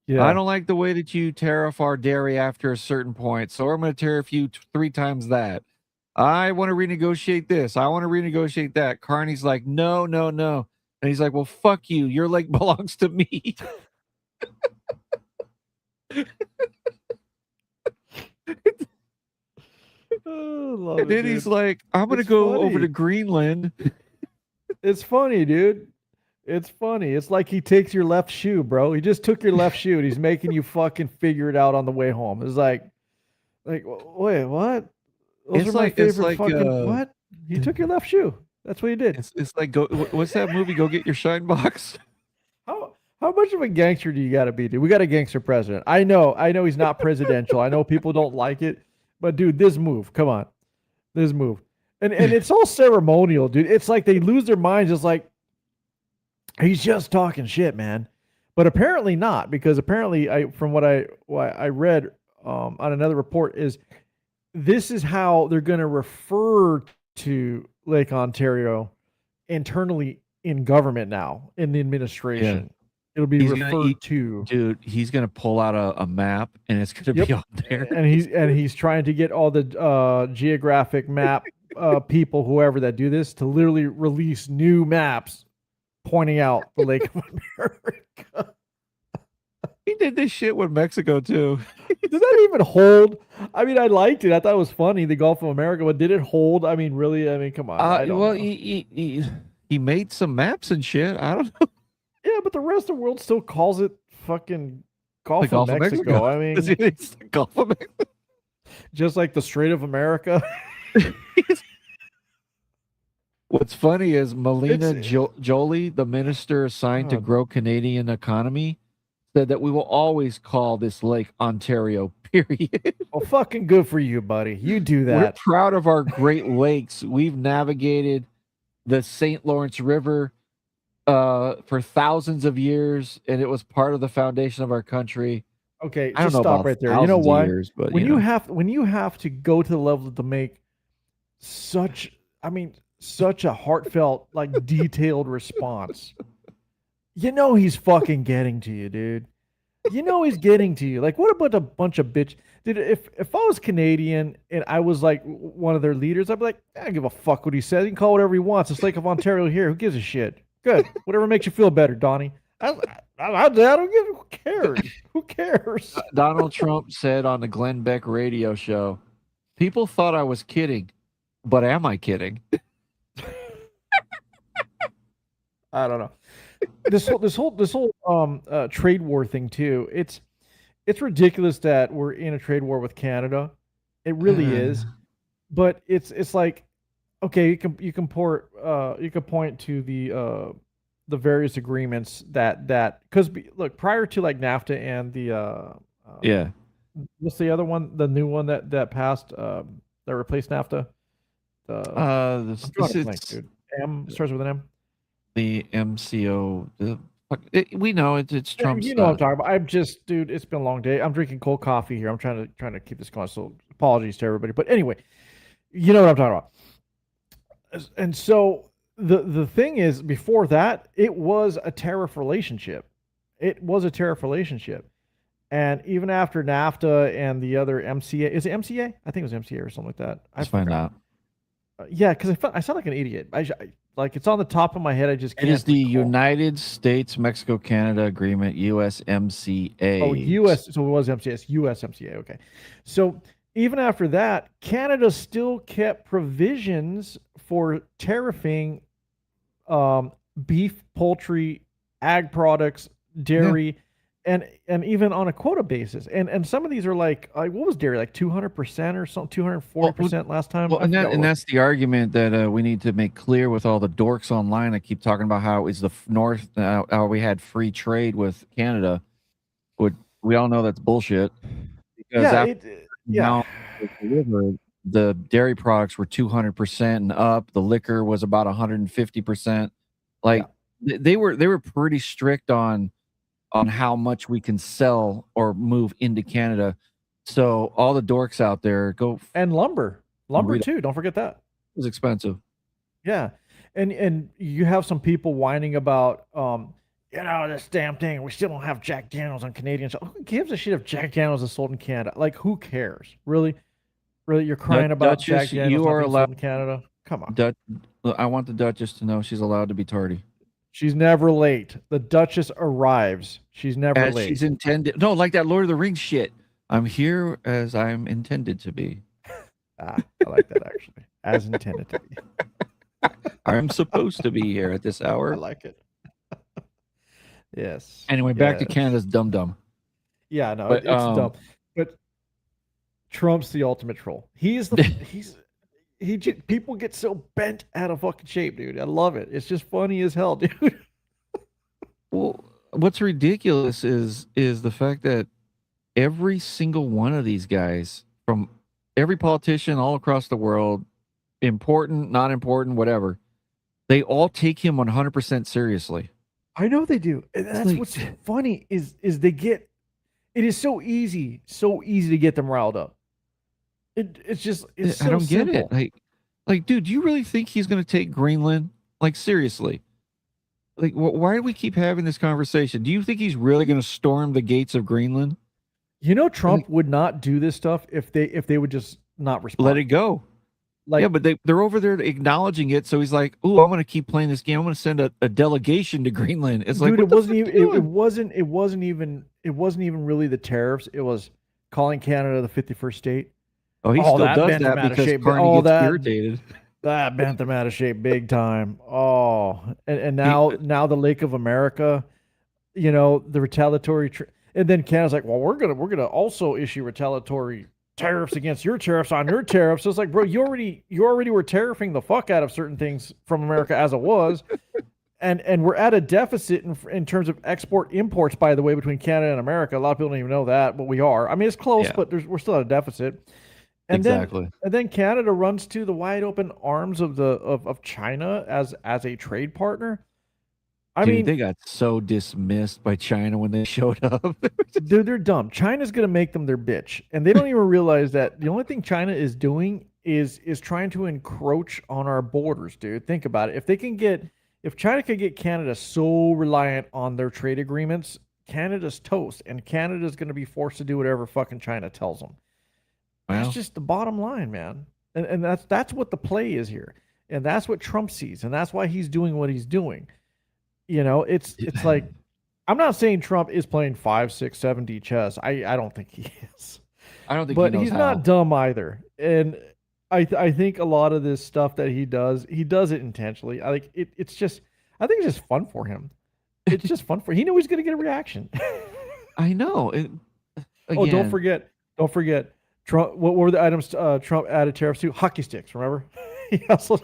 Speaker 2: Yeah.
Speaker 1: I don't like the way that you tariff our dairy after a certain point, so I'm going to tariff you 3 times that. I want to renegotiate this. I want to renegotiate that. Carney's like, no. And he's like, well, fuck you. Your lake belongs to me.
Speaker 2: Oh, love
Speaker 1: And
Speaker 2: it,
Speaker 1: then
Speaker 2: dude.
Speaker 1: he's like, I'm going to
Speaker 2: It's
Speaker 1: go over
Speaker 2: funny.
Speaker 1: to Greenland.
Speaker 2: It's funny, dude. It's funny. It's like he takes your left shoe, bro. He just took your left shoe and he's making you fucking figure it out on the way home. It's like, wait, what? Those are my favorite fucking what? He took your left shoe. That's what he did.
Speaker 1: It's like what's that movie? Go Get Your Shine Box.
Speaker 2: How much of a gangster do you got to be, dude? We got a gangster president. I know he's not presidential. I know people don't like it, but dude, this move, come on, this move, and it's all ceremonial, dude. It's like they lose their minds. It's like he's just talking shit, man. But apparently not, because apparently, from what I read on another report, is this is how they're going to refer to Lake Ontario internally in government now, in the administration.
Speaker 1: Yeah.
Speaker 2: It'll be referred to.
Speaker 1: Dude, he's going to pull out a map, and it's going to be on there.
Speaker 2: And he's trying to get all the geographic map people, whoever that do this, to literally release new maps pointing out the Lake of America.
Speaker 1: He did this shit with Mexico too.
Speaker 2: Does that even hold? I mean, I liked it. I thought it was funny, the Gulf of America, but did it hold? I mean, really? I mean, come on. I don't know.
Speaker 1: He made some maps and shit. I don't know.
Speaker 2: Yeah, but the rest of the world still calls it fucking Gulf of Mexico. I mean,
Speaker 1: it's the Gulf of Mexico.
Speaker 2: Just like the Strait of America.
Speaker 1: What's funny is Melina Joly, the minister assigned to grow Canadian economy, said that we will always call this lake Ontario, period.
Speaker 2: Well, fucking good for you, buddy. You do that.
Speaker 1: We're proud of our Great Lakes. We've navigated the St. Lawrence River for thousands of years, and it was part of the foundation of our country.
Speaker 2: Okay, just stop right there. You know why? When you have to go to the level to make such a heartfelt, like detailed response, he's fucking getting to you, dude. He's getting to you. Like, what about a bunch of bitch? Dude, if I was Canadian and I was like one of their leaders, I'd be like, I don't give a fuck what he says. He can call whatever he wants. It's Lake of Ontario here. Who gives a shit? Good. Whatever makes you feel better, Donnie. I don't give. Who cares? Who cares?
Speaker 1: Donald Trump said on the Glenn Beck radio show, "People thought I was kidding, but am I kidding?"
Speaker 2: I don't know. This whole trade war thing too. It's ridiculous that we're in a trade war with Canada. It really is. But it's like, okay, you can point to the various agreements that because look, prior to like NAFTA and the what's the other one, the new one that passed that replaced NAFTA? Dude. Starts with an M.
Speaker 1: The MCO. We know it's Trump's.
Speaker 2: You know what I'm talking about. I'm just, dude. It's been a long day. I'm drinking cold coffee here. I'm trying to keep this going. So apologies to everybody. But anyway, you know what I'm talking about. And so the thing is, before that, it was a tariff relationship. And even after NAFTA and the other MCA, is it MCA? I think it was MCA or something like that.
Speaker 1: Let's find out.
Speaker 2: Yeah, because I sound like an idiot. Like it's on the top of my head. I just can't.
Speaker 1: It is the United States Mexico Canada Agreement, USMCA.
Speaker 2: Oh, US. So it was MCS, USMCA. Okay. So even after that, Canada still kept provisions for tariffing beef, poultry, ag products, dairy, and even on a quota basis. And some of these are like what was dairy, like 200% or something, 240% last time.
Speaker 1: Well, and that's the argument that we need to make clear with all the dorks online. I keep talking about how it's the North, how we had free trade with Canada. We all know that's bullshit. Because the dairy products were 200% and up. The liquor was about 150%. Like they were pretty strict on how much we can sell or move into Canada. So all the dorks out there
Speaker 2: and lumber too. Don't forget that.
Speaker 1: It was expensive.
Speaker 2: Yeah. And you have some people whining about, this damn thing. We still don't have Jack Daniels on Canadian. So who gives a shit if Jack Daniels is sold in Canada? Like, who cares? Really? You're crying about
Speaker 1: Duchess,
Speaker 2: Jack Daniels
Speaker 1: you are
Speaker 2: not being
Speaker 1: allowed
Speaker 2: sold in Canada? Come on.
Speaker 1: I want the Duchess to know she's allowed to be tardy.
Speaker 2: She's never late. The Duchess arrives. She's never late.
Speaker 1: She's intended. No, like that Lord of the Rings shit. I'm here as I'm intended to be.
Speaker 2: I like that actually. As intended to be.
Speaker 1: I'm supposed to be here at this hour.
Speaker 2: I like it. Yes.
Speaker 1: Anyway, back to
Speaker 2: yes.
Speaker 1: Canada's dum-dum.
Speaker 2: Yeah, no,
Speaker 1: But,
Speaker 2: it's dumb. But Trump's the ultimate troll. People get so bent out of fucking shape, dude. I love it. It's just funny as hell, dude.
Speaker 1: Well, what's ridiculous is the fact that every single one of these guys, from every politician all across the world, important, not important, whatever, they all take him 100% seriously.
Speaker 2: I know they do. And that's
Speaker 1: like-
Speaker 2: what's funny is they get it is so easy to get them riled up. It's so
Speaker 1: I don't get
Speaker 2: simple.
Speaker 1: it. Like, dude, do you really think he's going to take Greenland? Like, seriously. Like, why do we keep having this conversation? Do you think he's really going to storm the gates of Greenland?
Speaker 2: You know, Trump would not do this stuff if they would just not respond.
Speaker 1: Let it go.
Speaker 2: Like,
Speaker 1: yeah, but they're over there acknowledging it. So he's like, "Oh, I'm going to keep playing this game. I'm going to send a delegation to Greenland." It's like,
Speaker 2: dude,
Speaker 1: what
Speaker 2: it wasn't even really the tariffs. It was calling Canada the 51st state.
Speaker 1: Oh, he still does
Speaker 2: bent
Speaker 1: that
Speaker 2: him out of
Speaker 1: because
Speaker 2: shape.
Speaker 1: Carney gets irritated.
Speaker 2: That bent them out of shape big time. Oh, and now the Lake of America, you know, the retaliatory, and then Canada's like, well, we're gonna also issue retaliatory tariffs against your tariffs on your tariffs. So it's like, bro, you already were tariffing the fuck out of certain things from America as it was, and we're at a deficit in terms of export imports. By the way, between Canada and America, a lot of people don't even know that, but we are. I mean, it's close, but we're still at a deficit. And
Speaker 1: exactly.
Speaker 2: Then Canada runs to the wide open arms of China as a trade partner. I mean,
Speaker 1: they got so dismissed by China when they showed up.
Speaker 2: Dude, they're dumb. China's gonna make them their bitch, and they don't even realize that the only thing China is doing is trying to encroach on our borders, dude. Think about it. If China could get Canada so reliant on their trade agreements, Canada's toast, and Canada's gonna be forced to do whatever fucking China tells them. That's just the bottom line, man. And that's what the play is here. And that's what Trump sees. And that's why he's doing what he's doing. You know, it's like, I'm not saying Trump is playing 5, 6, 7D chess. I don't think he is.
Speaker 1: I don't think
Speaker 2: but
Speaker 1: he knows
Speaker 2: he's
Speaker 1: how.
Speaker 2: not dumb either. And I think a lot of this stuff that he does it intentionally. I think it's just fun for him. It's just fun for he knew he's gonna get a reaction.
Speaker 1: I know.
Speaker 2: Oh, don't forget. Trump. What were the items Trump added tariffs to? Hockey sticks. Remember?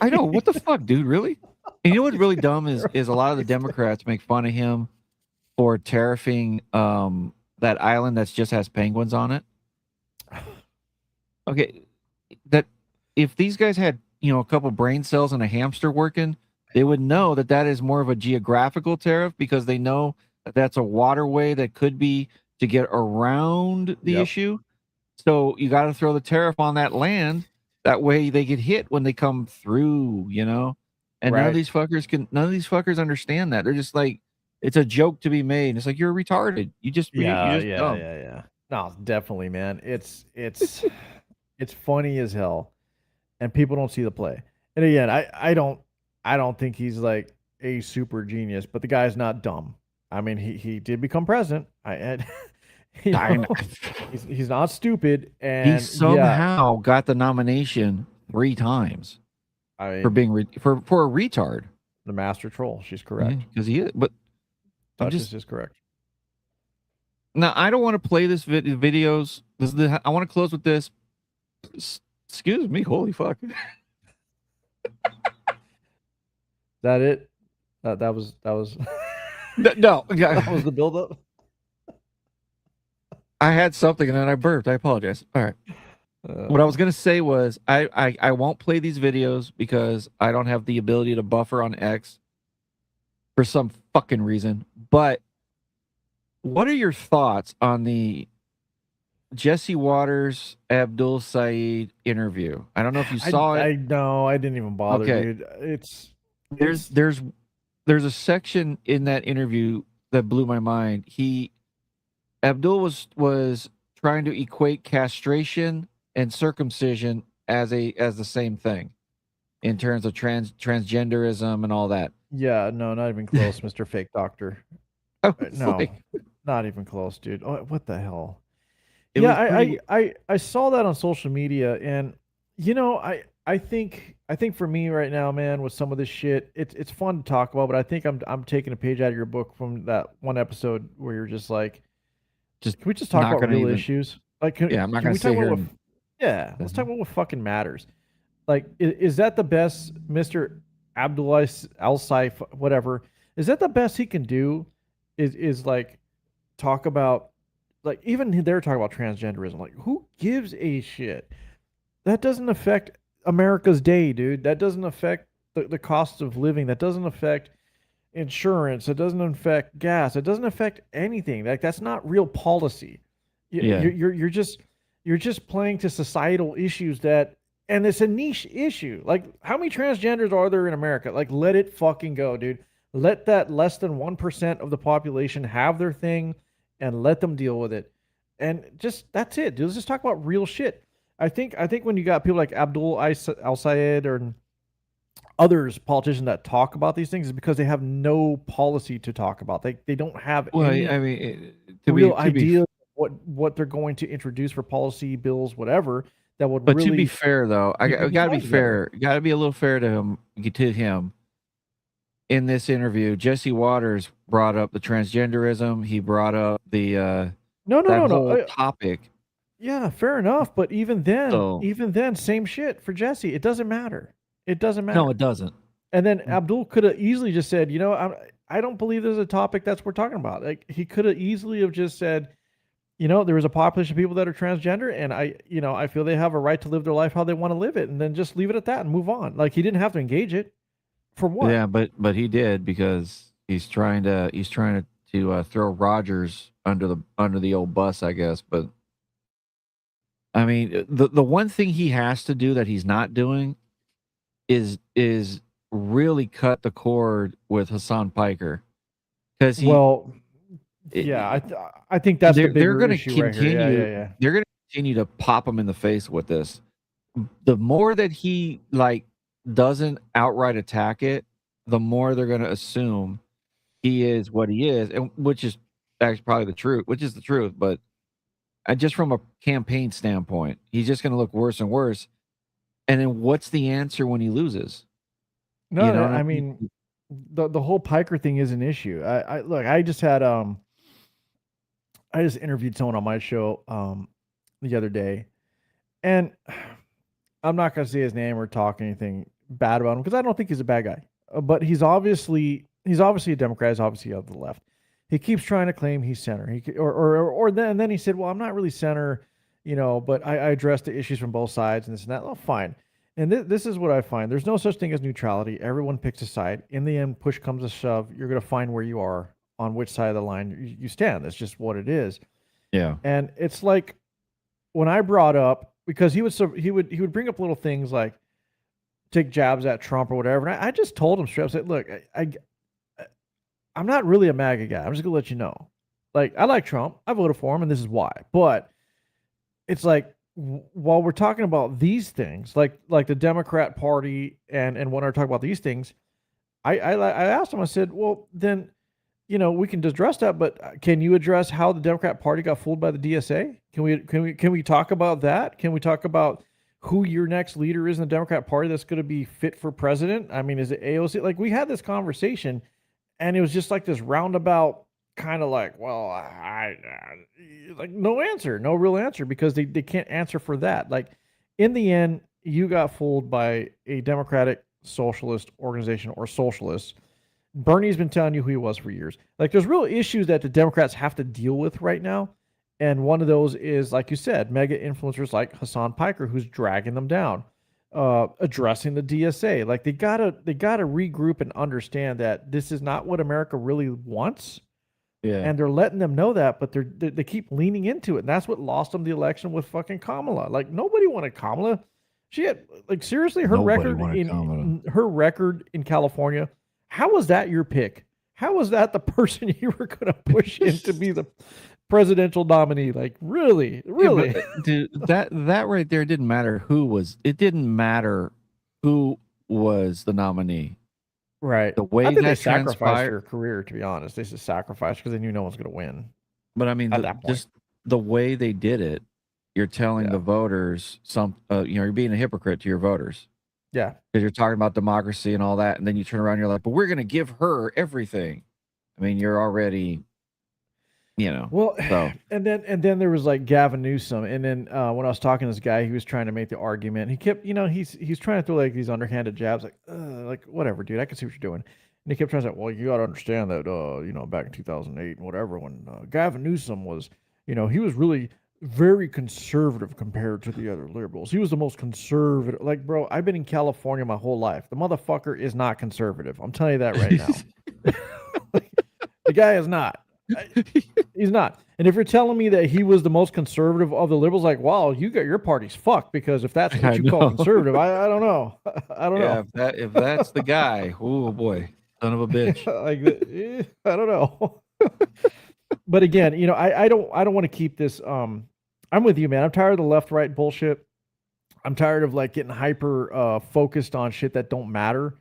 Speaker 1: I know. What the fuck, dude? Really? And you know what's really dumb is a lot of the Democrats make fun of him for tariffing that island that just has penguins on it. Okay, that if these guys had a couple brain cells and a hamster working, they would know that is more of a geographical tariff because they know that that's a waterway that could be to get around the issue. So you got to throw the tariff on that land. That way they get hit when they come through, And none of these fuckers understand that. They're just like, it's a joke to be made. It's like, you're retarded. You're just dumb.
Speaker 2: Yeah. No, definitely, man. It's funny as hell, and people don't see the play. And again, I don't think he's like a super genius, but the guy's not dumb. I mean, he did become president. He's not stupid, and
Speaker 1: he somehow got the nomination 3 times for being for a retard.
Speaker 2: The master troll. She's correct.
Speaker 1: Because he is, but
Speaker 2: Duchess is correct.
Speaker 1: Now I don't want to play this videos. I want to close with this. Excuse me. Holy fuck.
Speaker 2: That it? That was
Speaker 1: no.
Speaker 2: That was the buildup.
Speaker 1: I had something and then I burped. I apologize. All right. What I was going to say was I won't play these videos because I don't have the ability to buffer on X for some fucking reason. But what are your thoughts on the Jesse Waters Abdul Saeed interview? I don't know if you saw it.
Speaker 2: I didn't even bother, dude.
Speaker 1: There's a section in that interview that blew my mind. Abdul was trying to equate castration and circumcision as the same thing in terms of transgenderism and all that.
Speaker 2: Yeah, no, not even close, Mr. Fake Doctor. No, not even close, dude. Oh, what the hell? I saw that on social media, and I think I think for me right now, man, with some of this shit, it's fun to talk about, but I think I'm taking a page out of your book from that one episode where you're just like,
Speaker 1: Just
Speaker 2: can we just talk
Speaker 1: not
Speaker 2: about
Speaker 1: gonna
Speaker 2: real
Speaker 1: even.
Speaker 2: issues? Like,
Speaker 1: Yeah, I'm not
Speaker 2: can
Speaker 1: gonna
Speaker 2: we talk
Speaker 1: sit
Speaker 2: about
Speaker 1: here
Speaker 2: what?
Speaker 1: and.
Speaker 2: Yeah, let's talk about what fucking matters. Like, is that the best, Mister Abdullah Al Saif, whatever? Is that the best he can do? Is like talk about, like, even they're talking about transgenderism. Like, who gives a shit? That doesn't affect America's day, dude. That doesn't affect the cost of living. That doesn't affect insurance. It doesn't affect gas. It doesn't affect anything. Like, that's not real policy.
Speaker 1: Yeah.
Speaker 2: You're just playing to societal issues that, and it's a niche issue. Like, how many transgenders are there in America? Like, let it fucking go, dude. Let that less than 1% of the population have their thing and let them deal with it. And just, that's it, dude. Let's just talk about real shit. I think when you got people like Abdul Al Sayed or others politicians that talk about these things is because they have no policy to talk about. They don't have
Speaker 1: Well,
Speaker 2: any
Speaker 1: I mean,
Speaker 2: real idea what they're going to introduce for policy bills, whatever, that would
Speaker 1: but
Speaker 2: really
Speaker 1: to be fair though, I
Speaker 2: keep
Speaker 1: gotta be
Speaker 2: people's lives better.
Speaker 1: fair. Gotta be a little fair to him. In this interview, Jesse Waters brought up the transgenderism. He brought up the
Speaker 2: No,
Speaker 1: that
Speaker 2: no.
Speaker 1: whole topic.
Speaker 2: Yeah, fair enough. But even
Speaker 1: So
Speaker 2: then, same shit for Jesse. It doesn't matter. It doesn't matter.
Speaker 1: no, it doesn't.
Speaker 2: And then Abdul could have easily just said, you know, I don't believe there's a topic that's we're talking about. Like, he could have easily have just said, you know, there is a population of people that are transgender, and I feel they have a right to live their life how they want to live it, and then just leave it at that and move on. Like, he didn't have to engage it. For what?
Speaker 1: Yeah, but he did because he's trying to throw Rogers under the old bus, I guess. But I mean, the one thing he has to do that he's not doing is really cut the cord with Hassan Piker because
Speaker 2: I think that's the
Speaker 1: they're
Speaker 2: bigger
Speaker 1: going to
Speaker 2: issue right here.
Speaker 1: continue.
Speaker 2: Yeah.
Speaker 1: They're going to continue to pop him in the face with this. The more that he doesn't outright attack it, the more they're going to assume he is what he is, and which is actually probably the truth. Which is the truth, but just from a campaign standpoint, he's just going to look worse and worse. And then what's the answer when he loses?
Speaker 2: No,
Speaker 1: You know what
Speaker 2: I mean, the whole Piker thing is an issue. I just had I just interviewed someone on my show the other day, and I'm not going to say his name or talk anything bad about him because I don't think he's a bad guy. But he's obviously a Democrat. He's obviously of the left. He keeps trying to claim he's center. Then he said, "Well, I'm not really center, you know, but I address the issues from both sides and this and that." Oh, fine. And this is what I find: there's no such thing as neutrality. Everyone picks a side. In the end, push comes to shove, you're going to find where you are on which side of the line you stand. That's just what it is.
Speaker 1: Yeah.
Speaker 2: And it's like when I brought up, because he would bring up little things like take jabs at Trump or whatever. And I just told him straight up, I said, look, I'm not really a MAGA guy. I'm just gonna let you know. Like, I like Trump. I voted for him, and this is why. But it's like, while we're talking about these things, like the Democrat Party and when I talk about these things, I asked him, I said, well, then, you know, we can address that, but can you address how the Democrat Party got fooled by the DSA? Can we talk about that? Can we talk about who your next leader is in the Democrat Party that's going to be fit for president? I mean, is it AOC? Like, we had this conversation, and it was just like this roundabout kind of like, well, like no answer, no real answer, because they can't answer for that. Like, in the end, you got fooled by a Democratic socialist organization or socialists. Bernie's been telling you who he was for years. Like, there's real issues that the Democrats have to deal with right now. And one of those is, like you said, mega influencers like Hassan Piker, who's dragging them down, addressing the DSA. Like, they gotta regroup and understand that this is not what America really wants.
Speaker 1: Yeah.
Speaker 2: And they're letting them know that, but they keep leaning into it. And that's what lost them the election with fucking Kamala. Like, nobody wanted Kamala. She had, like, seriously, her record in California. How was that your pick? How was that the person you were going to push in to be the presidential nominee? Like, really?
Speaker 1: Yeah, dude, that right there didn't matter who was. It didn't matter who was the nominee.
Speaker 2: Right.
Speaker 1: The way
Speaker 2: I think
Speaker 1: that
Speaker 2: they sacrificed
Speaker 1: transpired,
Speaker 2: her career, to be honest. They just sacrificed because they knew no one's going to win.
Speaker 1: but I mean,
Speaker 2: at that point.
Speaker 1: just the way they did it, you're telling the voters you're being a hypocrite to your voters.
Speaker 2: Yeah.
Speaker 1: Because you're talking about democracy and all that, and then you turn around and you're like, but we're going to give her everything. I mean, you're already,
Speaker 2: Well,
Speaker 1: so.
Speaker 2: and then there was like Gavin Newsom, and then when I was talking to this guy, he was trying to make the argument. He kept, he's trying to throw like these underhanded jabs, like whatever, dude. I can see what you're doing. And he kept trying to say, well, you got to understand that, back in 2008 and whatever, when Gavin Newsom was, he was really very conservative compared to the other liberals. He was the most conservative. Like, bro, I've been in California my whole life. The motherfucker is not conservative. I'm telling you that right now. The guy is not. He's not. And if you're telling me that he was the most conservative of the liberals, like, wow, you got your party's fucked, because if that's what you call conservative, I don't know. I don't know.
Speaker 1: If that's the guy, oh boy, son of a bitch.
Speaker 2: I don't know. But again, I don't want to keep this. I'm with you, man. I'm tired of the left-right bullshit. I'm tired of like getting hyper focused on shit that don't matter.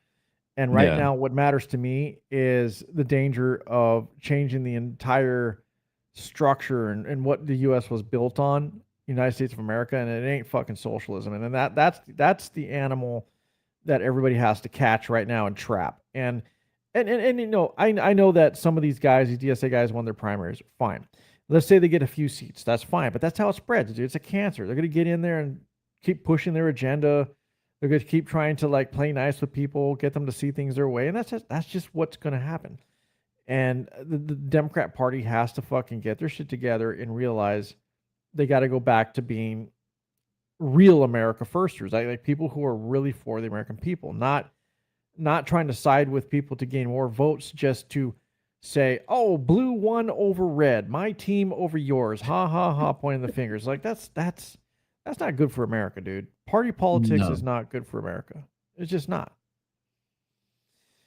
Speaker 2: And right now, what matters to me is the danger of changing the entire structure and what the U.S. was built on, United States of America, and it ain't fucking socialism. And then that's the animal that everybody has to catch right now and trap. And I know that some of these guys, these DSA guys, won their primaries. Fine. Let's say they get a few seats. That's fine. But that's how it spreads, dude. It's a cancer. They're going to get in there and keep pushing their agenda. They're going to keep trying to like play nice with people, get them to see things their way. And that's just what's going to happen. And the Democrat Party has to fucking get their shit together and realize they got to go back to being real America firsters, like people who are really for the American people, not trying to side with people to gain more votes just to say, oh, blue won over red, my team over yours, ha ha ha, pointing the fingers. Like that's not good for America, dude. Party politics is not good for America. It's just not.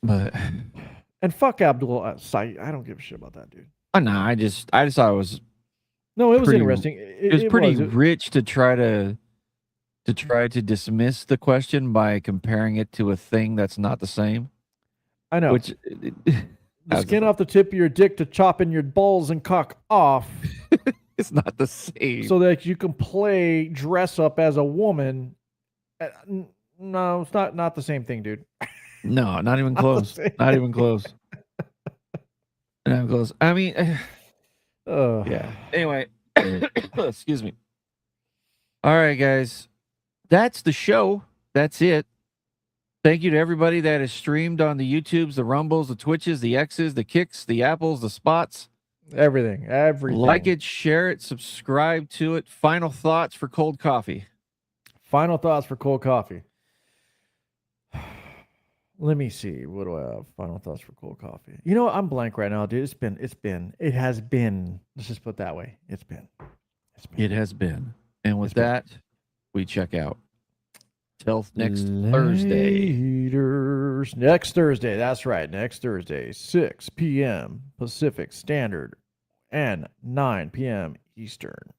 Speaker 1: But
Speaker 2: and fuck Abdul Saeed. I don't give a shit about that dude.
Speaker 1: No, I just thought it was
Speaker 2: it was interesting.
Speaker 1: It was pretty rich to try to dismiss the question by comparing it to a thing that's not the same.
Speaker 2: I know.
Speaker 1: Which
Speaker 2: the skin off the tip of your dick to chopping your balls and cock off.
Speaker 1: It's not the same.
Speaker 2: So that you can play dress up as a woman. No, it's not the same thing, dude.
Speaker 1: No, not even close. Not even close. Not even close. I mean, yeah. Anyway, excuse me. All right, guys. That's the show. That's it. Thank you to everybody that has streamed on the YouTubes, the Rumbles, the Twitches, the X's, the Kicks, the Apples, the Spots.
Speaker 2: Everything.
Speaker 1: Like it, share it, subscribe to it. Final thoughts for cold coffee.
Speaker 2: Final thoughts for cold coffee. Let me see. What do I have? Final thoughts for cold coffee. I'm blank right now, dude. It has been. Let's just put it that way. It
Speaker 1: has been. And with that, we check out. Till next Thursday.
Speaker 2: Next Thursday. That's right. Next Thursday, 6 p.m. Pacific Standard and 9 p.m. Eastern.